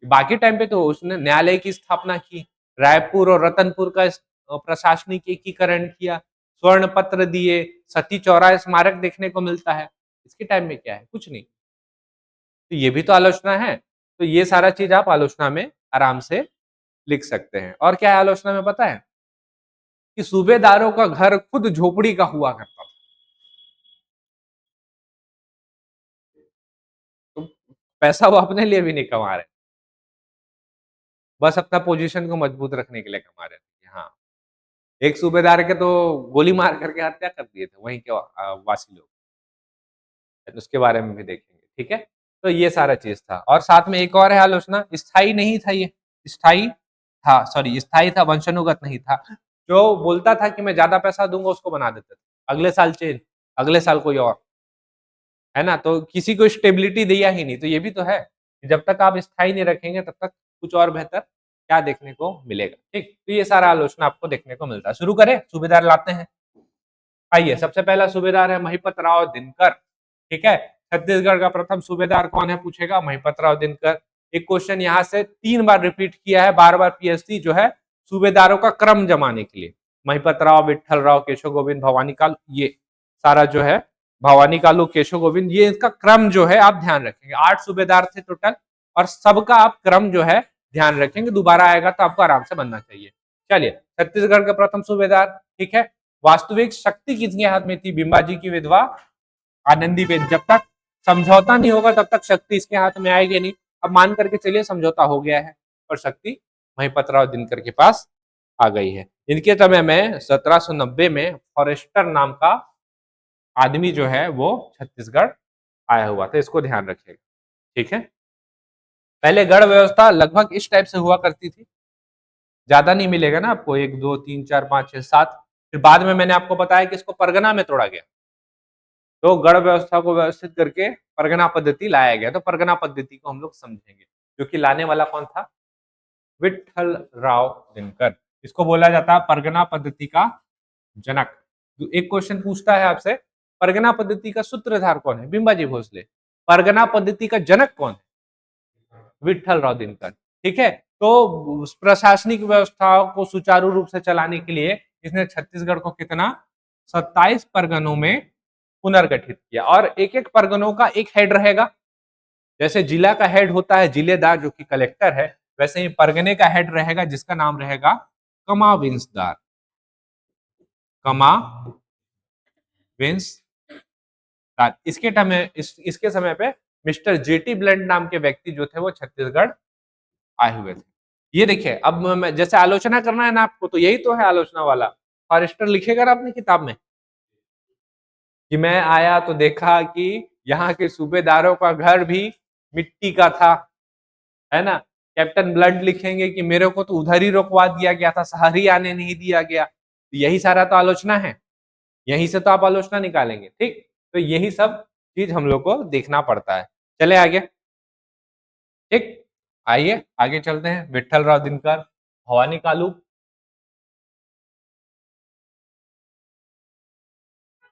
बाकी टाइम पे तो उसने न्यायालय की स्थापना की, रायपुर और रतनपुर का प्रशासनिक एकीकरण किया, स्वर्ण पत्र दिए, सती चौराहा स्मारक देखने को मिलता है। इसके टाइम में क्या है? कुछ नहीं। तो ये भी तो आलोचना है। तो ये सारा चीज आप आलोचना में आराम से लिख सकते हैं। और क्या है आलोचना में पता है? कि सूबेदारों का घर खुद झोपड़ी का हुआ करता था। तो पैसा वो अपने लिए भी नहीं कमा रहे, बस अपना पोजीशन को मजबूत रखने के लिए कमा रहे थे। हाँ, एक सूबेदार के तो गोली मार करके हत्या कर दिए थे वहीं के वासी लोग। उसके बारे में भी देखेंगे, ठीक है। तो ये सारा चीज था। और साथ में एक और है आलोचना, स्थायी नहीं था ये, स्थायी था, सॉरी स्थायी था, वंशानुगत नहीं था। जो बोलता था कि मैं ज्यादा पैसा दूंगा उसको बना देते थे, अगले साल चेंज, अगले साल कोई और, है ना। तो किसी को स्टेबिलिटी दिया ही नहीं। तो ये भी तो है कि जब तक आप स्थायी नहीं रखेंगे तब तक कुछ और बेहतर क्या देखने को मिलेगा, ठीक। तो ये सारा आलोचना आपको देखने को मिलता है। शुरू करें, सूबेदार लाते हैं। आइए, सबसे पहला सूबेदार है महिपत राव दिनकर, ठीक है। छत्तीसगढ़ का प्रथम सूबेदार कौन है पूछेगा, महिपत राव दिनकर। एक क्वेश्चन यहाँ से 3 बार रिपीट किया है, बार बार पीएससी जो है सूबेदारों का क्रम जमाने के लिए। महिपत राव, विट्ठल राव, केशव गोविंद, भवानी काल, ये सारा जो है भवानी कालू, केशव गोविंद, ये इसका क्रम जो है आप ध्यान रखेंगे। 8 सूबेदार थे टोटल, और सबका आप क्रम जो है ध्यान रखेंगे, दोबारा आएगा तो आपको आराम से बनना चाहिए। चलिए, छत्तीसगढ़ के प्रथम सूबेदार, ठीक है। वास्तविक शक्ति किसके हाथ में थी? बिंबाजी की विधवा आनंदीबेन। जब तक समझौता नहीं होगा तब तक शक्ति इसके हाथ में आएगी नहीं। अब मान करके चलिए समझौता हो गया है और शक्ति महिपत राव दिनकर के पास आ गई है। इनके समय में 1790 में फॉरेस्टर नाम का आदमी जो है वो छत्तीसगढ़ आया हुआ था, इसको ध्यान रखिएगा, ठीक है। पहले गढ़ व्यवस्था लगभग इस टाइप से हुआ करती थी, ज्यादा नहीं मिलेगा ना आपको, 1 2 3 4 5 6 7। फिर बाद में मैंने आपको बताया कि इसको परगना में तोड़ा गया, तो गढ़ व्यवस्था को व्यवस्थित करके परगना पद्धति लाया गया। तो परगना पद्धति को हम लोग समझेंगे, जो कि लाने वाला कौन था? विट्ठल राव दिनकर। इसको बोला जाता है परगना पद्धति का जनक। तो एक क्वेश्चन पूछता है आपसे, परगना पद्धति का सूत्रधार कौन है? बिंबाजी भोसले। परगना पद्धति का जनक कौन है? विट्ठल राव दिनकर, ठीक है। तो प्रशासनिक व्यवस्था को सुचारू रूप से चलाने के लिए इसने छत्तीसगढ़ को कितना, 27 परगनों में पुनर्गठित किया। और एक एक परगनों का एक हेड रहेगा। जैसे जिला का हेड होता है जिलेदार, जो कि कलेक्टर है, वैसे ही परगने का हेड रहेगा जिसका नाम रहेगा कमाविंसदार, कमाविंसदार। इसके टाइम में इसके समय पे मिस्टर जेटी ब्लंट नाम के व्यक्ति जो थे वो छत्तीसगढ़ आए हुए थे। ये देखिए, अब मैं जैसे आलोचना करना है ना आपको, तो यही तो है आलोचना वाला। फॉरेस्टर लिखेगा ना अपनी किताब में कि मैं आया तो देखा कि यहाँ के सूबेदारों का घर भी मिट्टी का था, है ना। कैप्टन ब्लड लिखेंगे कि मेरे को तो उधर ही रोकवा दिया गया था, शहर ही आने नहीं दिया गया। तो यही सारा तो आलोचना है, यहीं से तो आप आलोचना निकालेंगे, ठीक। तो यही सब चीज हम लोग को देखना पड़ता है। चले आगे, ठीक। आइए आगे चलते हैं। विट्ठल राव दिनकर, भवानी कालू।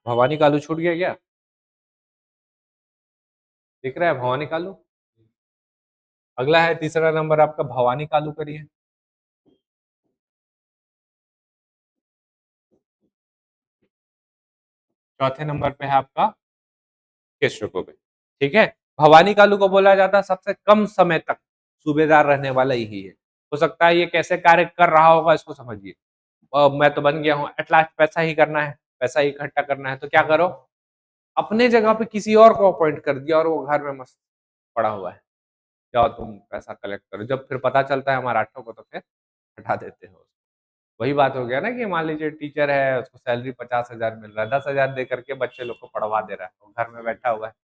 भवानी कालू छूट गया क्या? दिख रहा है भवानी कालू। अगला है तीसरा नंबर आपका, भवानी कालू करिए। चौथे नंबर पे है आपका केशव गोविंद, ठीक है। भवानी कालू को बोला जाता है सबसे कम समय तक सूबेदार रहने वाला यही है। हो सकता है ये कैसे कार्य कर रहा होगा इसको समझिए। मैं तो बन गया हूँ, एटलास्ट पैसा ही करना है, पैसा ही इकट्ठा करना है, तो क्या करो, अपने जगह पे किसी और को अपॉइंट कर दिया और वो घर में मस्त पड़ा हुआ है, जाओ तुम पैसा कलेक्ट करो। जब फिर पता चलता है मराठों को तो फिर हटा देते हो। वही बात हो गया ना कि मान लीजिए टीचर है, उसको सैलरी 50,000 मिल रहा है, 10,000 दे करके बच्चे लोग को पढ़वा दे रहा है, वो घर में बैठा हुआ है।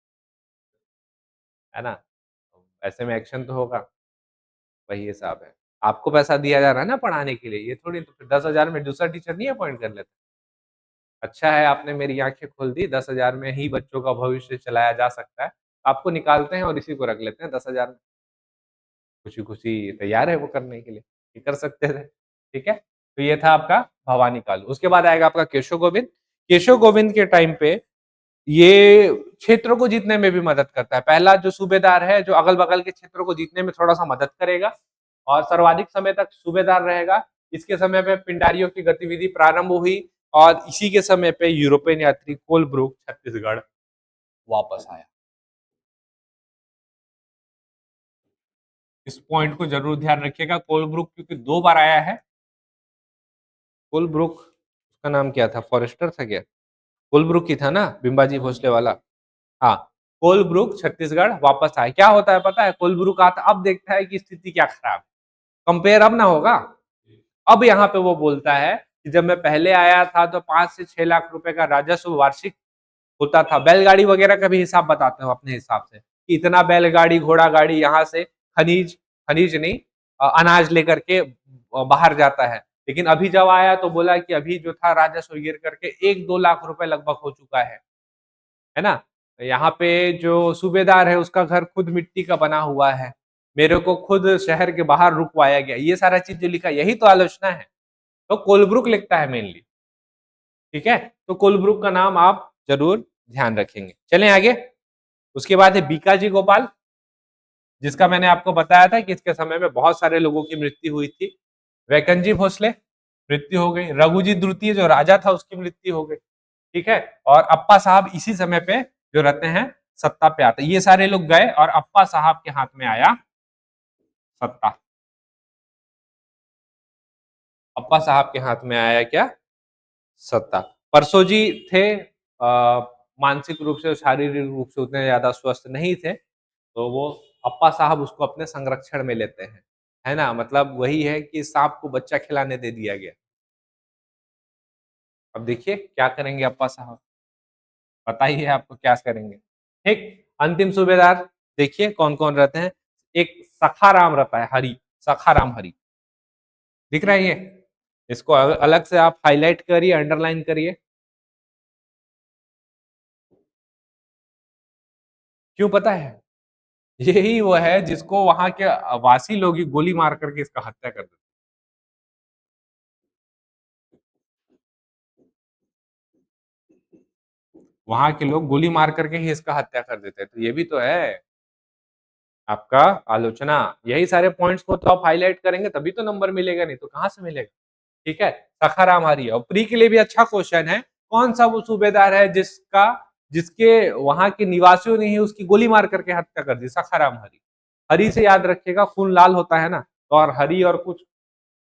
है ना? ऐसे में एक्शन तो होगा, वही हिसाब है। आपको पैसा दिया जा रहा है ना पढ़ाने के लिए, ये थोड़ी तो फिर 10,000 में दूसरा टीचर नहीं अपॉइंट कर लेते। अच्छा है आपने मेरी आँखें खोल दी, 10,000 में ही बच्चों का भविष्य चलाया जा सकता है। आपको निकालते हैं और इसी को रख लेते हैं 10,000 में, खुशी-खुशी तैयार है वो करने के लिए, ये कर सकते थे, ठीक है? तो ये था आपका भवानी कालू। उसके बाद आएगा आपका केशव गोविंद। केशव गोविंद के टाइम पे ये क्षेत्रों को जीतने में भी मदद करता है। पहला जो सूबेदार है, जो अगल-बगल के क्षेत्रों को जीतने में थोड़ा-सा मदद करेगा और सर्वाधिक समय तक सूबेदार रहेगा। इसके समय पे पिंडारियों की गतिविधि प्रारंभ हुई और इसी के समय पे यूरोपियन यात्री कोलब्रुक छत्तीसगढ़ वापस आया। इस पॉइंट को ज़रूर ध्यान रखिएगा, कोलब्रुक क्योंकि 2 बार आया है। कोलब्रुक उसका नाम क्या था? फॉरेस्टर था क्या? कोलब्रुक ही था ना? बिंबाजी भोसले वाला? हाँ, कोलब्रुक छत्तीसगढ़ वापस आए। क्या होता है पता है? कोलब्रुक आता अब देखता है कि स्थिति क्या खराब है। कंपेयर अब ना होगा। अब यहाँ पे वो बोलता है कि जब मैं पहले आया था तो 5 से 6 लाख रुपए का राजस्व वार्षिक होता था। बैलगाड़ी वगैरह का भी हिसाब बताते हो अपने हिसाब से कि इतना बैलगाड़ी, घोड़ा गाड़ी यहाँ से खनिज खनिज नहीं अनाज लेकर के बाहर जाता है। लेकिन अभी जब आया तो बोला कि अभी जो था राजस्व गिर करके 1-2 लाख रुपए लगभग हो चुका है ना? यहाँ पे जो सूबेदार है उसका घर खुद मिट्टी का बना हुआ है। मेरे को खुद शहर के बाहर रुकवाया गया। ये सारा चीज़ जो लिखा है यही तो आलोचना है। तो कोलब्रुक लिखता है मेनली, ठीक है? तो कोलब्रुक का नाम आप ज़रूर ध्यान रखेंगे। चलें आगे, उसके बाद है बीकाजी गोपाल, जिसका मैंने आपको बताया था कि इसके समय में बहुत सारे लोगों की मृत्यु हुई थी। वैकनजी भोसले, मृत्यु हो गई। रघुजी द्वितीय जो राजा था उसकी मृत्यु हो गई, ठीक है? और अप्पा साहब इसी समय पे जो रहते हैं सत्ता पे आते। ये सारे लोग गए और अप्पा साहब के हाथ में आया सत्ता। अप्पा साहब के हाथ में आया क्या? सत्ता। परसो जी थे मानसिक रूप से और शारीरिक रूप से उतने ज़्यादा स्वस्थ नहीं थे, तो वो अप्पा साहब उसको अपने संरक्षण में लेते हैं, है ना? मतलब वही है कि साँप को बच्चा खिलाने दे दिया गया। अब देखिए क्या करेंगे अप्पा साहब, पता ही है आपको क्या करेंगे। ठीक, अंतिम सूबेदार देखिए कौन-कौन रहते हैं। एक सखाराम रहता है, हरि, सखाराम हरि, दिख रहा है ये? इसको अलग से आप हाइलाइट करिए, अंडरलाइन करिए। क्यों पता है? यही वो है जिसको वहाँ के वासी लोग ही गोली मार करके इसका हत्या कर देते। वहाँ के लोग गोली मार करके ही इसका हत्या कर देते हैं। तो ये भी तो है आपका आलोचना। यही सारे पॉइंट्स को तो आप हाइलाइट करेंगे तभी तो नंबर मिलेगा, नहीं तो कहाँ से मिलेगा? ठीक है? सखाराम हारी और प्री के लिए भी अच्छा क्वेश्चन है। कौन सा वो सूबेदार है जिसके वहाँ के निवासियों ने ही उसकी गोली मार करके हत्या कर दी? सखाराम हरी। हरी से याद रखिएगा खून लाल होता है ना, तो और हरी और कुछ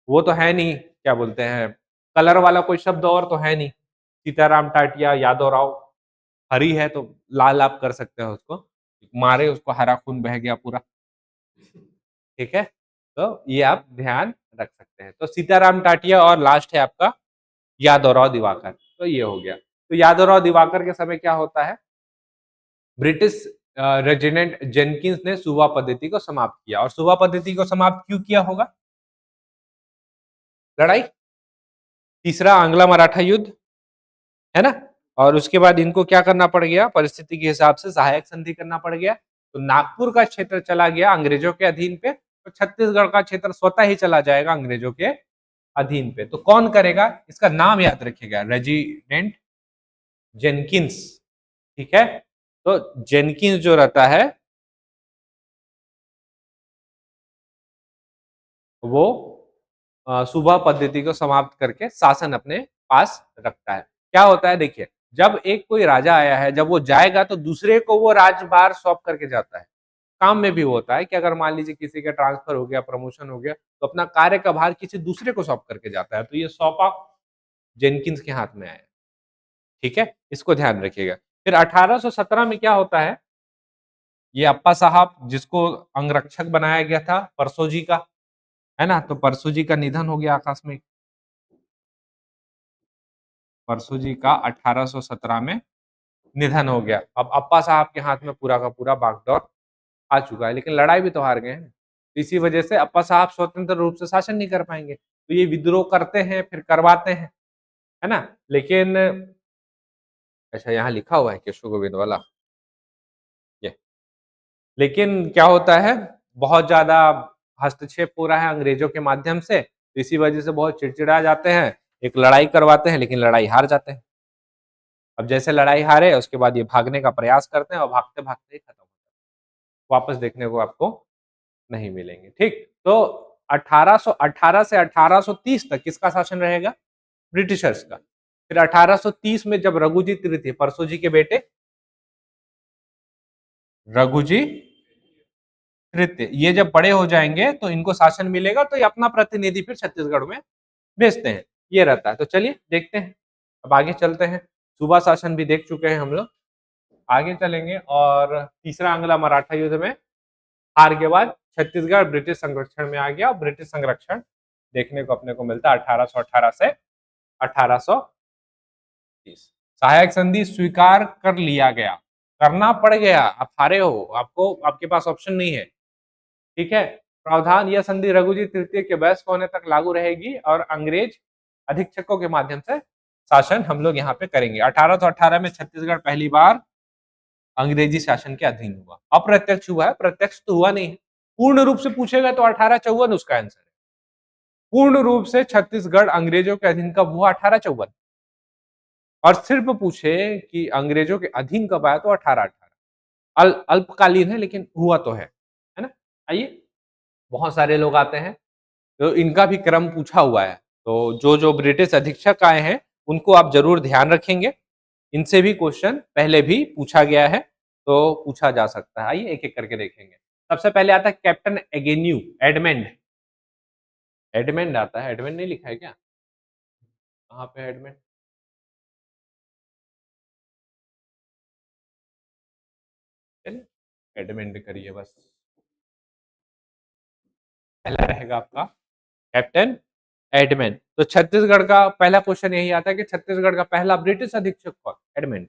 वो तो है नहीं, क्या बोलते हैं, कलर वाला कोई शब्द और तो है नहीं। सीताराम टाटिया, यादव राव, हरी है तो लाल आप कर सकते हो उसको। मारे उसको हरा खून बह गया पूरा, ठीक है? तो ये आप ध्यान रख सकते हैं। तो सीताराम टाटिया और लास्ट है आपका यादवराव दिवाकर, तो ये हो गया। तो यादवराव दिवाकर के समय क्या होता है, ब्रिटिश रेजिडेंट जेनकिंस ने सुबा पद्धति को समाप्त किया और सुबा पद्धति को समाप्त क्यों किया होगा? लड़ाई, तीसरा आंग्ला मराठा युद्ध, है ना? और उसके बाद इनको क्या करना पड़ गया, परिस्थिति के हिसाब से सहायक संधि करना पड़ गया। तो नागपुर का क्षेत्र चला गया अंग्रेजों के अधीन पे, तो छत्तीसगढ़ का क्षेत्र स्वतः ही चला जाएगा अंग्रेजों के अधीन पे। तो कौन करेगा? इसका नाम याद रखिएगा, रेजिडेंट जेनकिंस, ठीक है? तो जेनकिंस जो रहता है वो सुबह पद्धति को समाप्त करके शासन अपने पास रखता है। क्या होता है देखिए, जब एक कोई राजा आया है, जब वो जाएगा तो दूसरे को वो राज्यभार सौंप करके जाता है। काम में भी होता है कि अगर मान लीजिए किसी का ट्रांसफर हो गया, प्रमोशन हो गया, तो अपना कार्य का भार किसी दूसरे को सौंप करके जाता है। तो ये सौंपा जेनकिंस के हाथ में आया, ठीक है? इसको ध्यान रखिएगा। फिर 1817 में क्या होता है, ये अप्पा साहब जिसको अंगरक्षक बनाया गया था परसो जी का, है ना? तो परसू जी का निधन हो गया आकस्मिक। परसू जी का 1817 में निधन हो गया। अब अप्पा साहब के हाथ में पूरा का पूरा बागडोर आ चुका है, लेकिन लड़ाई भी तो हार गए हैं। इसी वजह से अप्पा साहब स्वतंत्र रूप से शासन नहीं कर पाएंगे, तो ये विद्रोह करते हैं, फिर करवाते हैं, है ना? लेकिन अच्छा, यहाँ लिखा हुआ है केशव गोविंद वाला, ये। लेकिन क्या होता है, बहुत ज़्यादा हस्तक्षेप हो रहा है अंग्रेज़ों के माध्यम से, तो इसी वजह से बहुत चिड़चिड़ा जाते हैं, एक लड़ाई करवाते हैं, लेकिन लड़ाई हार जाते हैं। अब जैसे लड़ाई हारे, उसके बाद ये भागने का प्रयास करते हैं और भागते-भागते ही खत्म, वापस देखने को आपको नहीं मिलेंगे, ठीक? तो 1818 से 1830 तक किसका शासन रहेगा? ब्रिटिशर्स का। फिर 1830 में जब रघुजी तृतीय, परसो जी के बेटे रघुजी तृतीय, ये जब बड़े हो जाएंगे तो इनको शासन मिलेगा, तो ये अपना प्रतिनिधि फिर छत्तीसगढ़ में भेजते हैं, ये रहता है। तो चलिए देखते हैं, अब आगे चलते हैं। सूबा शासन भी देख चुके हैं हम लोग, आगे चलेंगे और तीसरा आंग्ल मराठा युद्ध में हार के बाद छत्तीसगढ़ ब्रिटिश संरक्षण में आ गया, और ब्रिटिश संरक्षण देखने को अपने को मिलता है 1818 से 1830। सहायक संधि स्वीकार कर लिया गया, करना पड़ गया, आप हारे हो, आपको, आपके पास ऑप्शन नहीं है, ठीक है? प्रावधान, यह संधि रघुजी तृतीय के वयस्क होने तक लागू रहेगी और अंग्रेज अधीक्षकों के माध्यम से शासन हम लोग यहाँ पे करेंगे। 1818 में छत्तीसगढ़ पहली बार अंग्रेजी शासन के अधीन हुआ। अप्रत्यक्ष हुआ है, प्रत्यक्ष तो हुआ नहीं है। पूर्ण रूप से पूछेगा तो 1854 उसका आंसर है। पूर्ण रूप से छत्तीसगढ़ अंग्रेजों के अधीन कब हुआ? 1854। और सिर्फ पूछे कि अंग्रेजों के अधीन कब आया, तो 1818। अल्पकालीन है, लेकिन हुआ तो है ना? आइए, बहुत सारे लोग आते हैं, तो इनका भी क्रम पूछा हुआ है। तो जो ब्रिटिश अधीक्षक आए हैं, उनको आप जरूर ध्यान रखेंगे, इनसे भी क्वेश्चन पहले भी पूछा गया है, तो पूछा जा सकता है। आइए एक एक करके देखेंगे। सबसे पहले आता है कैप्टन एगेन्यू, एडमंड। एडमंड आता है, एडमंड नहीं लिखा है क्या? कहाँ पे है एडमंड? चलिए एडमंड करिए बस, पहला रहेगा आपका कैप्टन एडमंड। तो छत्तीसगढ़ का पहला क्वेश्चन यही आता है कि छत्तीसगढ़ का पहला ब्रिटिश अधीक्षक कौन? एडमंड।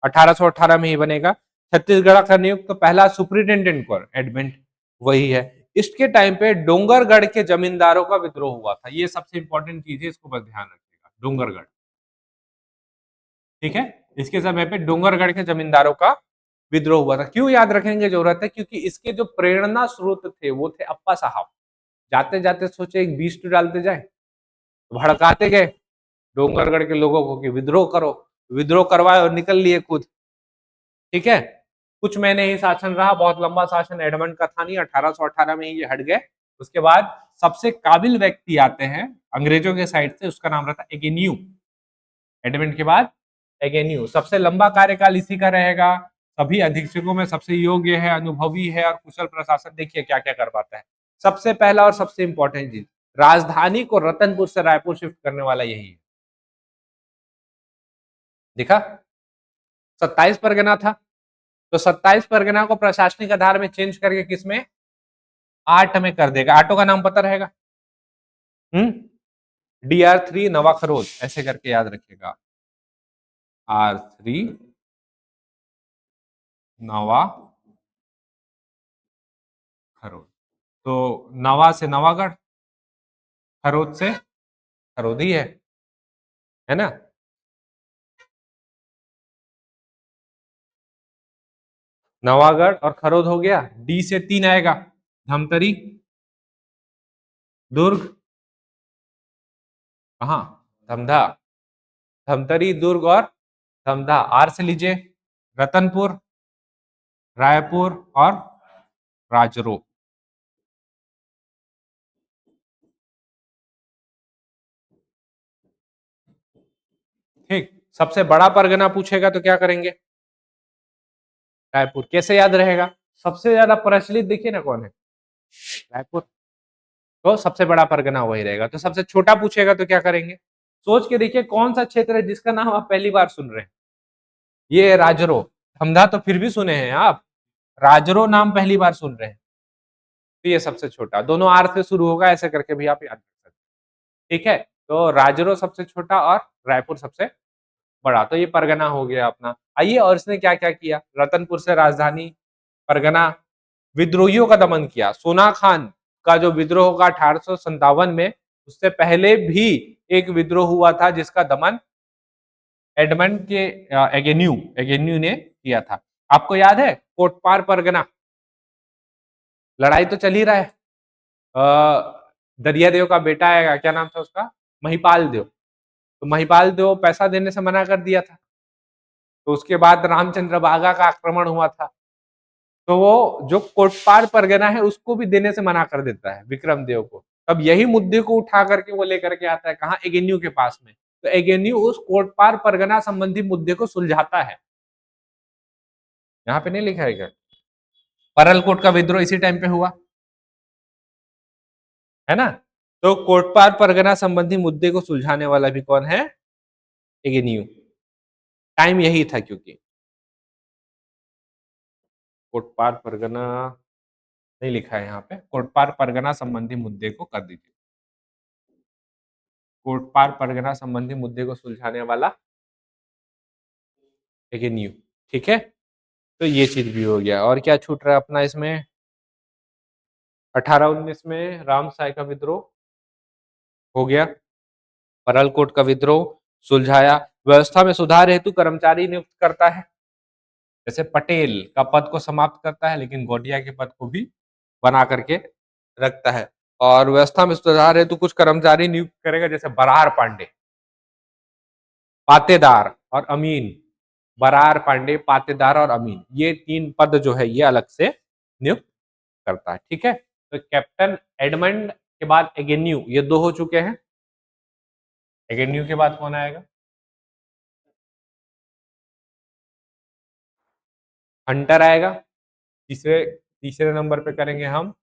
1818 में ही बनेगा। छत्तीसगढ़ का नियुक्त तो पहला सुपरिटेंडेंट कौन? एडमंड, वही है। इसके टाइम पे डोंगरगढ़ के जमींदारों का विद्रोह हुआ था, ये सबसे इंपॉर्टेंट चीज है, इसको बस ध्यान रखिएगा। डोंगरगढ़, ठीक है? इसके समय पे डोंगरगढ़ के जमींदारों का विद्रोह हुआ था। क्यों याद रखने की जरूरत है? क्योंकि इसके जो प्रेरणा स्रोत थे वो थे अप्पा साहब। जाते जाते सोचे एक बीज तो डालते जाए, तो भड़काते गए डोंगरगढ़ के लोगों को कि विद्रोह करो, विद्रोह करवाए और निकल लिए खुद, ठीक है? कुछ महीने ही शासन रहा, बहुत लंबा शासन एडमंड का था नहीं, 1818 में ही ये हट गए। उसके बाद सबसे काबिल व्यक्ति आते हैं अंग्रेजों के साइड से, उसका नाम रहता है एगेन्यू। एडमंड के बाद एगेन्यू, सबसे लंबा कार्यकाल इसी का रहेगा। सभी अधीक्षकों में सबसे योग्य है, अनुभवी है और कुशल प्रशासन। देखिए क्या क्या कर पाता है। सबसे पहला और सबसे इंपॉर्टेंट चीज, राजधानी को रतनपुर से रायपुर शिफ्ट करने वाला यही है। दिखा, 27 परगना था, तो 27 परगना को प्रशासनिक आधार में चेंज करके किसमें? 8 में कर देगा। आटो का नाम पता रहेगा? DR3 नवा खरोद, ऐसे करके याद रखिएगा। R3 नवा खरोद। तो नवा से नवागढ़, खरोद से खरोद ही है ना? नवागढ़ और खरोद हो गया। D से 3 आएगा, धमतरी, दुर्ग, कहा? धमधा, धमतरी, दुर्ग और धमधा। आर से लीजिए, रतनपुर, रायपुर और राजरो। ठीक, सबसे बड़ा परगना पूछेगा तो क्या करेंगे? रायपुर। कैसे याद रहेगा? सबसे ज्यादा प्रचलित देखिए ना कौन है? रायपुर। तो सबसे बड़ा परगना वही रहेगा। तो सबसे छोटा पूछेगा तो क्या करेंगे? सोच के देखिए कौन सा क्षेत्र है जिसका नाम आप पहली बार सुन रहे हैं? ये राजरो। धमधा तो फिर भी सुने हैं आप, राजरो नाम पहली बार सुन रहे हैं। तो ये सबसे छोटा, दोनों आर से शुरू होगा, ऐसे करके भी आप याद कर सकते हैं, ठीक है? तो राजरो सबसे छोटा और रायपुर सबसे बड़ा। तो ये परगना हो गया अपना। आइए, और इसने क्या क्या किया? रतनपुर से राजधानी, परगना, विद्रोहियों का दमन किया। सोना खान का जो विद्रोह का 1857 में, उससे पहले भी एक विद्रोह हुआ था जिसका दमन एडमंड के एगेन्यू एगेन्यू ने किया था। आपको याद है कोटपार परगना, लड़ाई तो चल ही रहा है। दरिया देव का बेटा आएगा, क्या नाम था उसका, महिपाल देव। तो महिपाल देव पैसा देने से मना कर दिया था, तो उसके बाद रामचंद्र बागा का आक्रमण हुआ था, तो वो जो कोटपार परगना है उसको भी देने से मना कर देता है विक्रम देव को। तब यही मुद्दे को उठा करके वो लेकर के आता है कहा, एगेन्यू के पास में। तो एगेन्यू उस कोटपार परगना संबंधी मुद्दे को सुलझाता है। यहाँ पे नहीं लिखा है क्या, परलकोट का विद्रोह इसी टाइम पे हुआ है ना। तो कोटपार परगना संबंधी मुद्दे को सुलझाने वाला भी कौन है, एगेन्यू। टाइम यही था, क्योंकि कोटपार परगना नहीं लिखा है यहाँ पे, कोटपार परगना संबंधी मुद्दे को कर दीजिए, कोटपार परगना संबंधी मुद्दे को सुलझाने वाला एगेन्यू। ठीक है, तो ये चीज भी हो गया। और क्या छूट रहा है अपना इसमें, 1819 में रामसाय का विद्रोह हो गया, परलकोट का विद्रोह सुलझाया, व्यवस्था में सुधार हेतु कर्मचारी नियुक्त करता है, जैसे पटेल का पद को समाप्त करता है लेकिन गोटिया के पद को भी बना करके रखता है। और व्यवस्था में सुधार हेतु कुछ कर्मचारी नियुक्त करेगा, जैसे बरार पांडे, पातेदार और अमीन। बरार पांडे, पातेदार और अमीन, ये तीन पद जो है ये अलग से नियुक्त करता है। ठीक है, तो कैप्टन एडमंड के बाद एगेन्यू, ये दो हो चुके हैं। एगेन्यू के बाद कौन आएगा, हंटर आएगा। तीसरे तीसरे नंबर पे करेंगे हम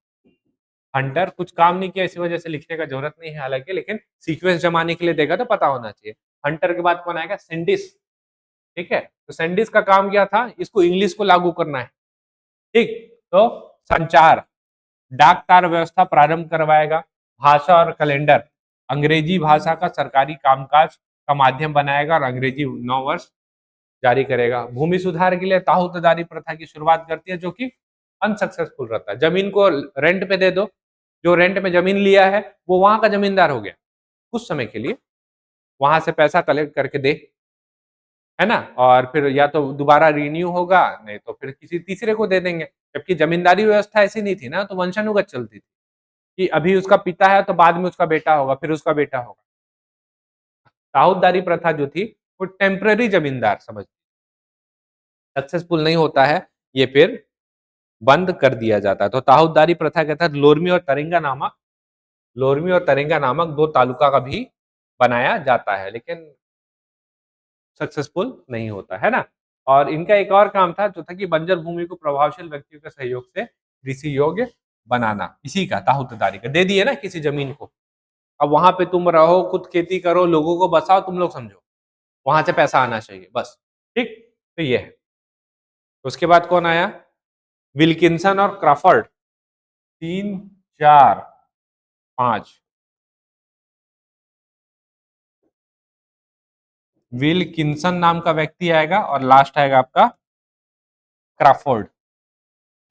हंटर। कुछ काम नहीं किया इसी वजह से लिखने का जरूरत नहीं है हालांकि, लेकिन सीक्वेंस जमाने के लिए देगा तो पता होना चाहिए। हंटर के बाद कौन आएगा, सेंडिस। ठीक है, तो सेंडिस का काम क्या था, इसको इंग्लिश को लागू करना है। ठीक, तो संचार, डाक तार व्यवस्था प्रारंभ करवाएगा, भाषा और कैलेंडर, अंग्रेजी भाषा का सरकारी कामकाज का माध्यम बनाएगा और अंग्रेजी 9 वर्ष जारी करेगा। भूमि सुधार के लिए ताहूतदारी प्रथा की शुरुआत करती है, जो कि अनसक्सेसफुल रहता है। जमीन को रेंट पे दे दो, जो रेंट में जमीन लिया है वो वहां का जमींदार हो गया कुछ समय के लिए, वहां से पैसा कलेक्ट करके दे, है ना, और फिर या तो दोबारा रिन्यू होगा, नहीं तो फिर किसी तीसरे को दे देंगे। जबकि जमींदारी व्यवस्था ऐसी नहीं थी ना, तो वंशानुगत चलती थी कि अभी उसका पिता है तो बाद में उसका बेटा होगा, फिर उसका बेटा होगा। ताहूतदारी प्रथा जो थी वो टेम्पररी जमींदार समझ, सक्सेसफुल नहीं होता है ये फिर बंद कर दिया जाता है। तो ताहूतदारी प्रथा के तहत लोरमी और तरेंगा नामक दो तालुका का भी बनाया जाता है, लेकिन सक्सेसफुल नहीं होता है ना। और इनका एक और काम था जो था कि बंजर भूमि को प्रभावशील व्यक्तियों के सहयोग से कृषि योग्य बनाना, इसी का ताहूतदारी का। दे दिए ना किसी जमीन को, अब वहां पे तुम रहो, खुद खेती करो, लोगों को बसाओ, तुम लोग समझो, वहां से पैसा आना चाहिए बस। ठीक, तो ये है। उसके बाद कौन आया, विल्किंसन और क्राफर्ड, 3, 4, 5। विल्किंसन नाम का व्यक्ति आएगा और लास्ट आएगा आपका क्राफोर्ड।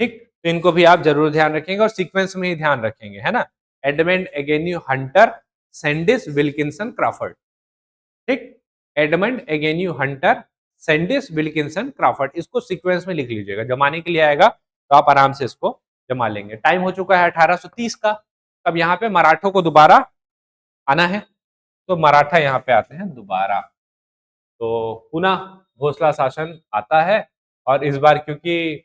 ठीक, तो इनको भी आप जरूर ध्यान रखेंगे और सीक्वेंस में ही ध्यान रखेंगे, है ना। Edmund Agnew Hunter, Sandys Wilkinson Crawford. ठीक, Edmund Agnew Hunter, Sandys Wilkinson Crawford, इसको सीक्वेंस में लिख लीजिएगा। जमाने के लिए आएगा तो आप आराम से इसको जमा लेंगे। टाइम हो चुका है 1830 का। अब यहाँ पे मराठों को दोबारा आना है, तो मराठा यहाँ पे आते हैं दोबारा। तो पुनः भोसला शासन आता है, और इस बार क्योंकि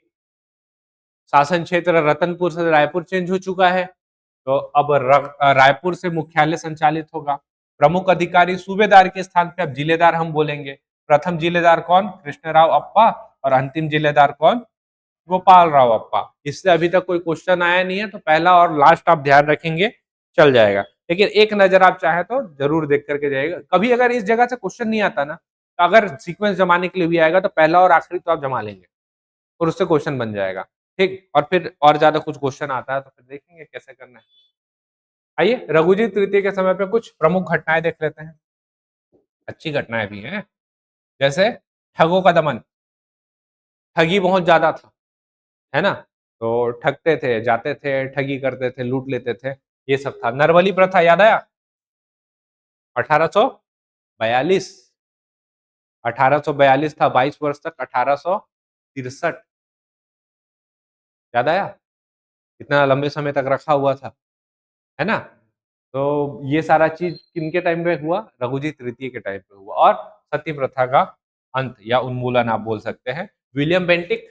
शासन क्षेत्र रतनपुर से रायपुर चेंज हो चुका है, तो अब रायपुर से मुख्यालय संचालित होगा। प्रमुख अधिकारी सूबेदार के स्थान पे अब जिलेदार हम बोलेंगे। प्रथम जिलेदार कौन, कृष्णराव अप्पा, और अंतिम जिलेदार कौन, गोपाल राव अप्पा। इससे अभी तक कोई क्वेश्चन आया नहीं है, तो पहला और लास्ट आप ध्यान रखेंगे, चल जाएगा। लेकिन एक नजर आप चाहे तो जरूर देख करके जाएगा। कभी अगर इस जगह से क्वेश्चन नहीं आता ना, तो अगर सीक्वेंस जमाने के लिए भी आएगा तो पहला और आखिरी तो आप जमा लेंगे और उससे क्वेश्चन बन जाएगा। ठीक, और फिर और ज्यादा कुछ क्वेश्चन आता है तो फिर देखेंगे कैसे करना है। आइए रघुजी तृतीय के समय पे कुछ प्रमुख घटनाएं देख लेते हैं। अच्छी घटनाएं भी हैं, जैसे ठगों का दमन। ठगी बहुत ज्यादा था, है ना। तो ठगते थे, जाते थे, ठगी करते थे, लूट लेते थे, ये सब था। नरबली प्रथा याद आया? 1842, 1842 था, 22 वर्ष तक 1863, याद आया? इतना लंबे समय तक रखा हुआ था, है ना? तो ये सारा चीज़ किनके टाइम पे हुआ? रघुजी तृतीय के टाइम पे हुआ। और सती प्रथा का अंत या उन्मूलन आप बोल सकते हैं। विलियम बेंटिक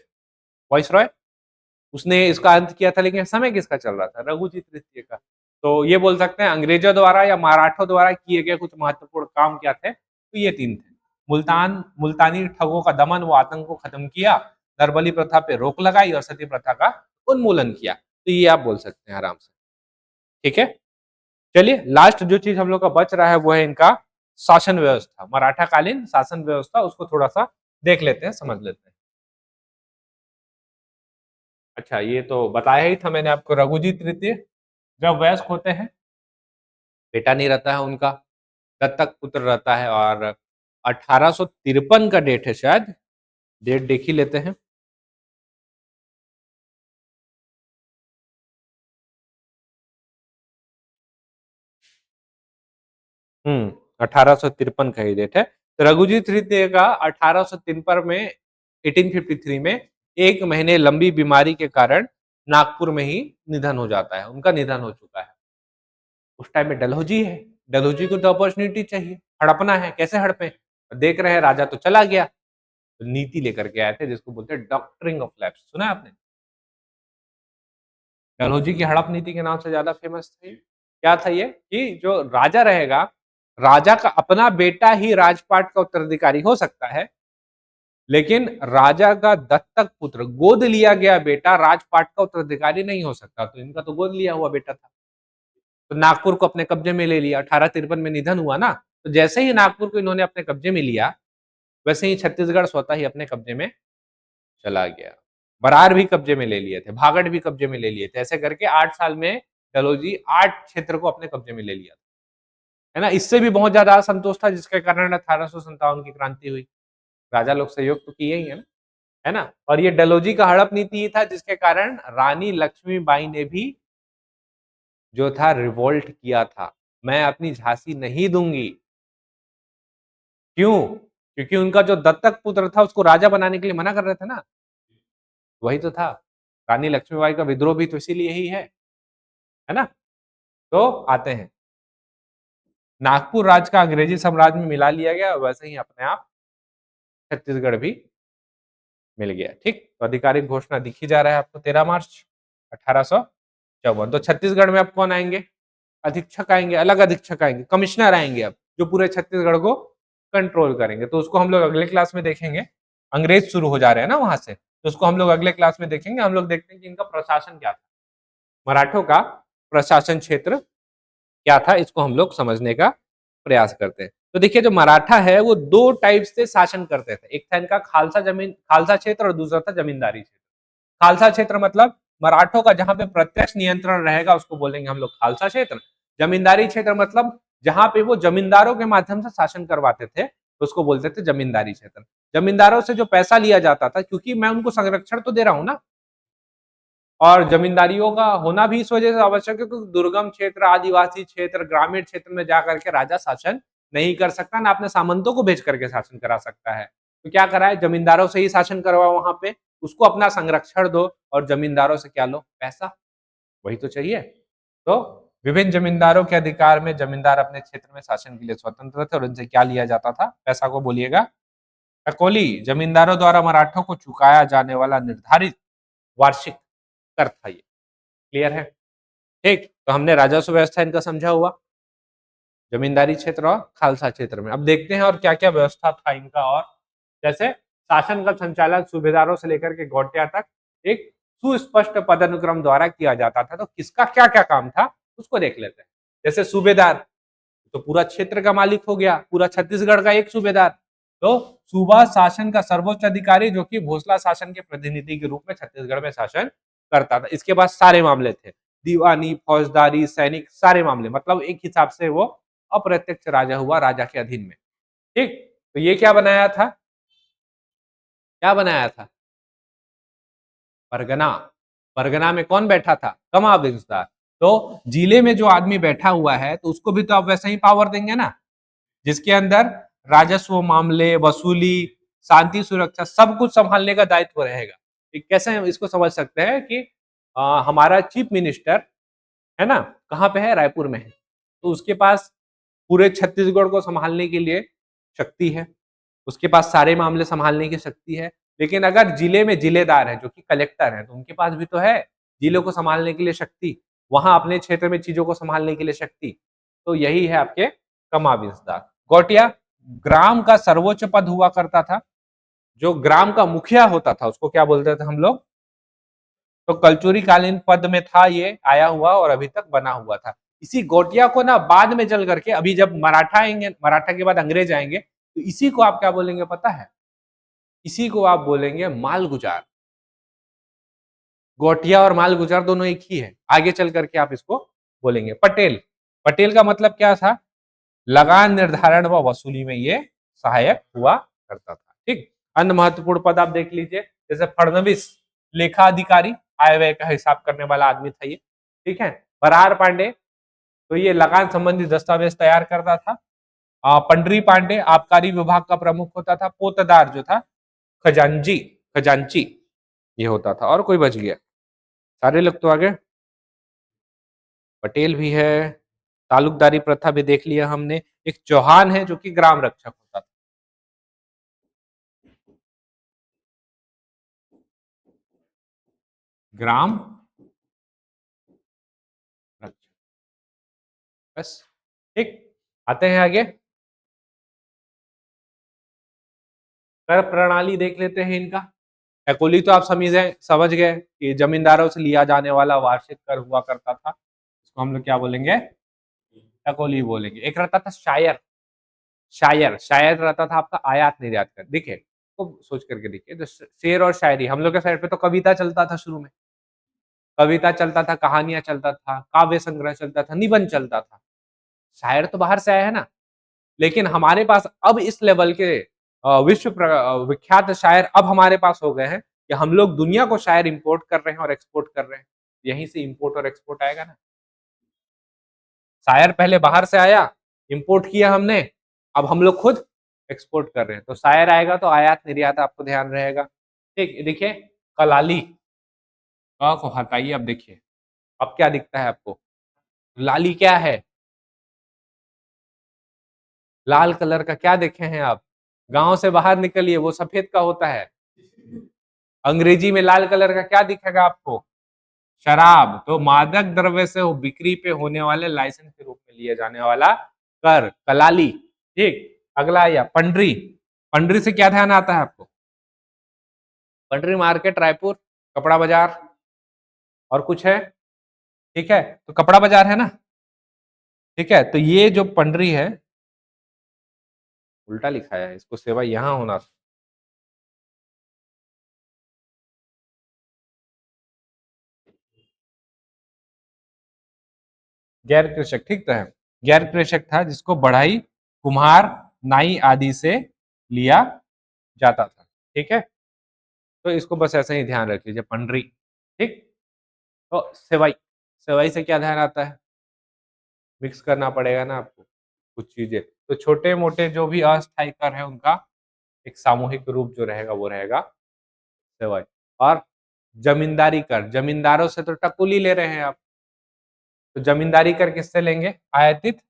वाइसरॉय, उसने इसका अंत किया था, लेकिन समय किसका चल रहा था? रघुजी तृतीय का। तो ये बोल सकते हैं अंग्रेजों द्वारा या मराठों द्वारा किए गए कुछ महत्वपूर्ण काम क्या थे? तो ये 3 थे। मुल्तानी ठगों का दमन व आतंक को खत्म किया, नरबली प्रथा पे रोक लगाई और सती प्रथा का उन्मूलन किया। तो ये आप बोल सकते हैं आराम से, ठीक है? चलिए, लास्ट जो चीज हम लोग का बच रहा है वो है इनका शासन व्यवस्था, मराठा कालीन शासन व्यवस्था, उसको थोड़ा सा देख लेते हैं, समझ लेते हैं। अच्छा, ये तो बताया ही था मैंने आपको, रघुजी तृतीय जब वयस्क होते हैं, बेटा नहीं रहता है उनका, दत्तक पुत्र रहता है, और 1853 का डेट है शायद, डेट देख ही लेते हैं। 1853 का ही डेट है। तो रघुजी तृतीय का 1853 में, 1853 में, 1 महीने लंबी बीमारी के कारण नागपुर में ही निधन हो जाता है, उनका निधन हो चुका है। उस टाइम में डलहौजी है, डलहौजी को तो अपॉर्चुनिटी चाहिए, हड़पना है, कैसे हड़पे? देख रहे हैं राजा तो चला गया, तो नीति लेकर के आए थे जिसको बोलते हैं डॉक्ट्रिन ऑफ लैप्स, सुना है आपने? डलहौजी की हड़प नीति के नाम से ज्यादा फेमस थी। क्या था ये कि जो राजा रहेगा, राजा का अपना बेटा ही राजपाट का उत्तराधिकारी हो सकता है, लेकिन राजा का दत्तक पुत्र, गोद लिया गया बेटा राजपाट का उत्तराधिकारी नहीं हो सकता। तो इनका तो गोद लिया हुआ बेटा था, तो नागपुर को अपने कब्जे में ले लिया। 1853 में निधन हुआ ना, तो जैसे ही नागपुर को इन्होंने अपने कब्जे में लिया, वैसे ही छत्तीसगढ़ स्वतः ही अपने कब्जे में चला गया। बरार भी कब्जे में ले लिए थे, भागड़ भी कब्जे में ले लिए थे, ऐसे करके 8 साल में डलहौजी 8 क्षेत्र को अपने कब्जे में ले लिया, है ना? इससे भी बहुत ज्यादा असंतोष था, जिसके कारण 1857 की क्रांति हुई। राजा लोग सहयोग तो किए ही है ना? और ये डलहौजी का हड़प नीति ही था जिसके कारण रानी लक्ष्मीबाई ने भी जो था रिवोल्ट किया था, मैं अपनी झांसी नहीं दूंगी। क्यों? क्योंकि उनका जो दत्तक पुत्र था उसको राजा बनाने के लिए मना कर रहे थे ना, वही तो था। रानी लक्ष्मीबाई का विद्रोह भी तो इसीलिए ही है ना? तो आते हैं, नागपुर राज का अंग्रेजी साम्राज्य में मिला लिया गया, वैसे ही अपने आप छत्तीसगढ़ भी मिल गया, ठीक? तो आधिकारिक घोषणा दिखी जा रहा है आपको, 13 मार्च 1854। तो छत्तीसगढ़ में अब कौन आएंगे? अधीक्षक आएंगे, अलग अधीक्षक आएंगे, कमिश्नर आएंगे अब, जो पूरे छत्तीसगढ़ को कंट्रोल करेंगे। तो उसको हम लोग अगले क्लास में देखेंगे। अंग्रेज शुरू हो जा रहे हैं ना वहां से, तो उसको हम लोग अगले क्लास में देखेंगे। हम लोग देखते हैं कि इनका प्रशासन क्या था, मराठों का प्रशासन क्षेत्र क्या था, इसको हम लोग समझने का प्रयास करते हैं। तो देखिए, जो मराठा है वो 2 टाइप से शासन करते थे। एक था इनका खालसा क्षेत्र, और दूसरा था जमींदारी क्षेत्र। खालसा क्षेत्र मतलब मराठों का जहां पे प्रत्यक्ष नियंत्रण रहेगा उसको बोलेंगे हम लोग खालसा क्षेत्र। जमींदारी क्षेत्र मतलब जहां पे वो जमींदारों के माध्यम से शासन करवाते थे, तो उसको बोलते थे जमींदारी क्षेत्र। जमींदारों से जो पैसा लिया जाता था, क्योंकि मैं उनको संरक्षण तो दे रहा हूं ना, और जमींदारियों का होना भी इस वजह से आवश्यक है क्योंकि दुर्गम क्षेत्र, आदिवासी क्षेत्र, ग्रामीण क्षेत्र में जाकर के राजा शासन नहीं कर सकता, ना अपने सामंतों को भेज करके शासन करा सकता है। तो क्या करा है, जमींदारों से ही शासन करवाओ वहां पे, उसको अपना संरक्षण दो, और जमींदारों से क्या लो? पैसा, वही तो चाहिए। तो विभिन्न जमींदारों के अधिकार में जमींदार अपने क्षेत्र में शासन के लिए स्वतंत्र थे, और उनसे क्या लिया जाता था? पैसा को बोलिएगा टकोली। जमींदारों द्वारा मराठों को चुकाया जाने वाला निर्धारित वार्षिक कर था ये। क्लियर है? ठीक, तो हमने राजस्व व्यवस्था इनका समझा हुआ, जमींदारी क्षेत्र और खालसा क्षेत्र में। अब देखते हैं और क्या क्या व्यवस्था था इनका। और जैसे शासन का संचालन सूबेदारों से लेकर के गौटिया तक एक सुस्पष्ट पदानुक्रम द्वारा किया जाता था। तो किसका क्या क्या काम था उसको देख लेते हैं। जैसे सूबेदार, तो पूरा क्षेत्र का मालिक हो गया, पूरा छत्तीसगढ़ का एक सूबेदार। तो सूबा शासन का सर्वोच्च अधिकारी, जो कि भोसला शासन के प्रतिनिधि के रूप में छत्तीसगढ़ में शासन करता था। इसके बाद सारे मामले थे, दीवानी, फौजदारी, सैनिक, सारे मामले, मतलब एक हिसाब से वो अप्रत्यक्ष राजा हुआ, राजा के अधीन में। ठीक, तो ये क्या बनाया था? क्या बनाया था? परगना। परगना में कौन बैठा था? कमाविंजदार। तो जिले में जो आदमी बैठा हुआ है तो उसको भी तो आप वैसा ही पावर देंगे ना, जिसके अंदर राजस्व मामले, वसूली, शांति सुरक्षा सब कुछ संभालने का दायित्व रहेगा। कैसे हम इसको समझ सकते हैं कि हमारा चीफ मिनिस्टर है ना, कहाँ पे है? रायपुर में है। तो उसके पास पूरे छत्तीसगढ़ को संभालने के लिए शक्ति है, उसके पास सारे मामले संभालने की शक्ति है। लेकिन अगर जिले में जिलेदार है जो कि कलेक्टर है, तो उनके पास भी तो है जिले को संभालने के लिए शक्ति, वहां अपने क्षेत्र में चीजों को संभालने के लिए शक्ति। तो यही है आपके कमाविंजदार। गौटिया ग्राम का सर्वोच्च पद हुआ करता था, जो ग्राम का मुखिया होता था उसको क्या बोलते थे हम लोग? तो कलचुरी कालीन पद में था, ये आया हुआ और अभी तक बना हुआ था। इसी गोटिया को ना बाद में चल करके, अभी जब मराठा आएंगे, मराठा के बाद अंग्रेज आएंगे, तो इसी को आप क्या बोलेंगे पता है? इसी को आप बोलेंगे मालगुजार। गोटिया और मालगुजार दोनों एक ही है, आगे चल करके आप इसको बोलेंगे। पटेल, पटेल का मतलब क्या था? लगान निर्धारण व वसूली में ये सहायक हुआ करता था। ठीक, अन्य महत्वपूर्ण पद आप देख लीजिए, जैसे फडणवीस लेखा अधिकारी, आय व्यय का हिसाब करने वाला आदमी था ये। ठीक है। बरार पांडे, तो ये लगान संबंधी दस्तावेज तैयार करता था। पंडरी पांडे आबकारी विभाग का प्रमुख होता था। पोतदार जो था खजांची, खजांची ये होता था। और कोई बच गया? सारे लोग तो आ गए। पटेल भी है, तालुकदारी प्रथा भी देख लिया हमने। एक चौहान है जो कि ग्राम रक्षक होता था। ग्राम रक्षक, बस। ठीक, आते हैं आगे। कर प्रणाली देख लेते हैं इनका। एकोली तो आप समझ गए कि जमींदारों से लिया जाने वाला वार्षिक कर हुआ करता था, इसको हम लोग क्या बोलेंगे? एकोली बोलेंगे। एक रहता था शायर, शायर, शायर रहता था आपका आयात निर्यात कर। देखिए, तो सोच करके देखिए, तो शेर और शायरी, हम लोग के साइड पे तो कविता चलता था शुरू में, कविता चलता था, कहानियां चलता था, काव्य संग्रह चलता था, निबंध चलता था। शायर तो बाहर से आया है ना। लेकिन हमारे पास अब इस लेवल के विख्यात शायर अब हमारे पास हो गए हैं कि हम लोग दुनिया को शायर इंपोर्ट कर रहे हैं और एक्सपोर्ट कर रहे हैं। यहीं से इंपोर्ट और एक्सपोर्ट आएगा ना। शायर पहले बाहर से आया, इंपोर्ट किया हमने, अब हम लोग खुद एक्सपोर्ट कर रहे हैं। तो शायर आएगा तो आयात निर्यात आपको ध्यान रहेगा। ठीक, देखिए कलाली, क को हटाइए, अब देखिए अब क्या दिखता है आपको? लाली क्या है? लाल कलर का क्या देखे हैं आप? गांव से बाहर निकलिए, वो सफेद का होता है। अंग्रेजी में लाल कलर का क्या दिखेगा आपको? शराब। तो मादक द्रव्य से बिक्री पे होने वाले लाइसेंस के रूप में लिया जाने वाला कर, कलाली। ठीक, अगला या पंडरी। पंडरी से क्या ध्यान आता है आपको? पंडरी मार्केट रायपुर, कपड़ा बाजार, और कुछ है? ठीक है, तो कपड़ा बाजार है ना। ठीक है, तो ये जो पंडरी है, उल्टा लिखा है, इसको सेवा यहां होना। गैर कृषक, ठीक तो है, गैर कृषक था जिसको बढ़ाई, कुम्हार, नाई आदि से लिया जाता था। ठीक है, तो इसको बस ऐसे ही ध्यान रख लीजिए, पंडरी। ठीक, तो सेवाई, सेवाई से क्या ध्यान आता है? मिक्स करना पड़ेगा ना आपको कुछ चीजें। तो छोटे मोटे जो भी अस्थायी कर है उनका एक सामूहिक रूप जो रहेगा वो रहेगा सेवाई। और जमींदारी कर, जमींदारों से तो टकुली ले रहे हैं आप, तो जमींदारी कर किससे लेंगे? आयातित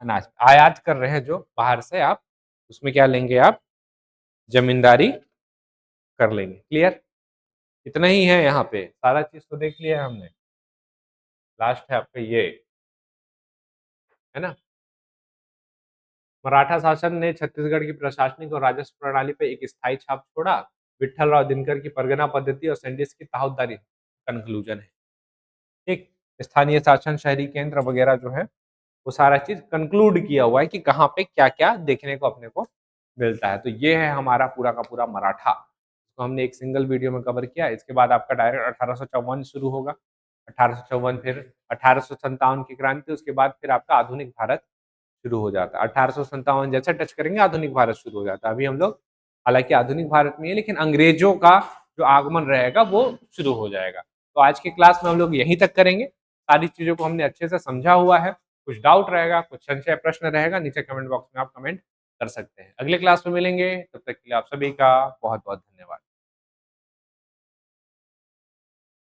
अनाज, आयात कर रहे हैं जो बाहर से आप, उसमें क्या लेंगे आप? जमींदारी कर लेंगे। क्लियर? इतना ही है, यहाँ पे सारा चीज तो देख लिया है हमने। लास्ट है आपका ये, है ना। मराठा शासन ने छत्तीसगढ़ की प्रशासनिक और राजस्व प्रणाली पर एक स्थायी छाप छोड़ा। विठल राव दिनकर की परगना पद्धति और सैंडिस की ताउदारी कंक्लूजन है। ठीक, स्थानीय शासन, शहरी केंद्र वगैरह जो है वो सारा चीज कंक्लूड किया हुआ है कि कहाँ पे क्या क्या देखने को अपने को मिलता है। तो ये है हमारा पूरा का पूरा मराठा, तो हमने एक सिंगल वीडियो में कवर किया। इसके बाद आपका डायरेक्ट 1854 शुरू होगा। 1854, फिर 1857 की क्रांति, उसके बाद फिर आपका आधुनिक भारत शुरू हो जाता है। 1857 जैसे टच करेंगे आधुनिक भारत शुरू हो जाता है। अभी हम लोग हालांकि आधुनिक भारत में है, लेकिन अंग्रेजों का जो आगमन रहेगा वो शुरू हो जाएगा। तो आज की क्लास में हम लोग यहीं तक करेंगे। सारी चीज़ों को हमने अच्छे से समझा हुआ है। कुछ डाउट रहेगा, कुछ संशय प्रश्न रहेगा, नीचे कमेंट बॉक्स में आप कमेंट कर सकते हैं। अगले क्लास में मिलेंगे, तब तक के लिए आप सभी का बहुत-बहुत धन्यवाद।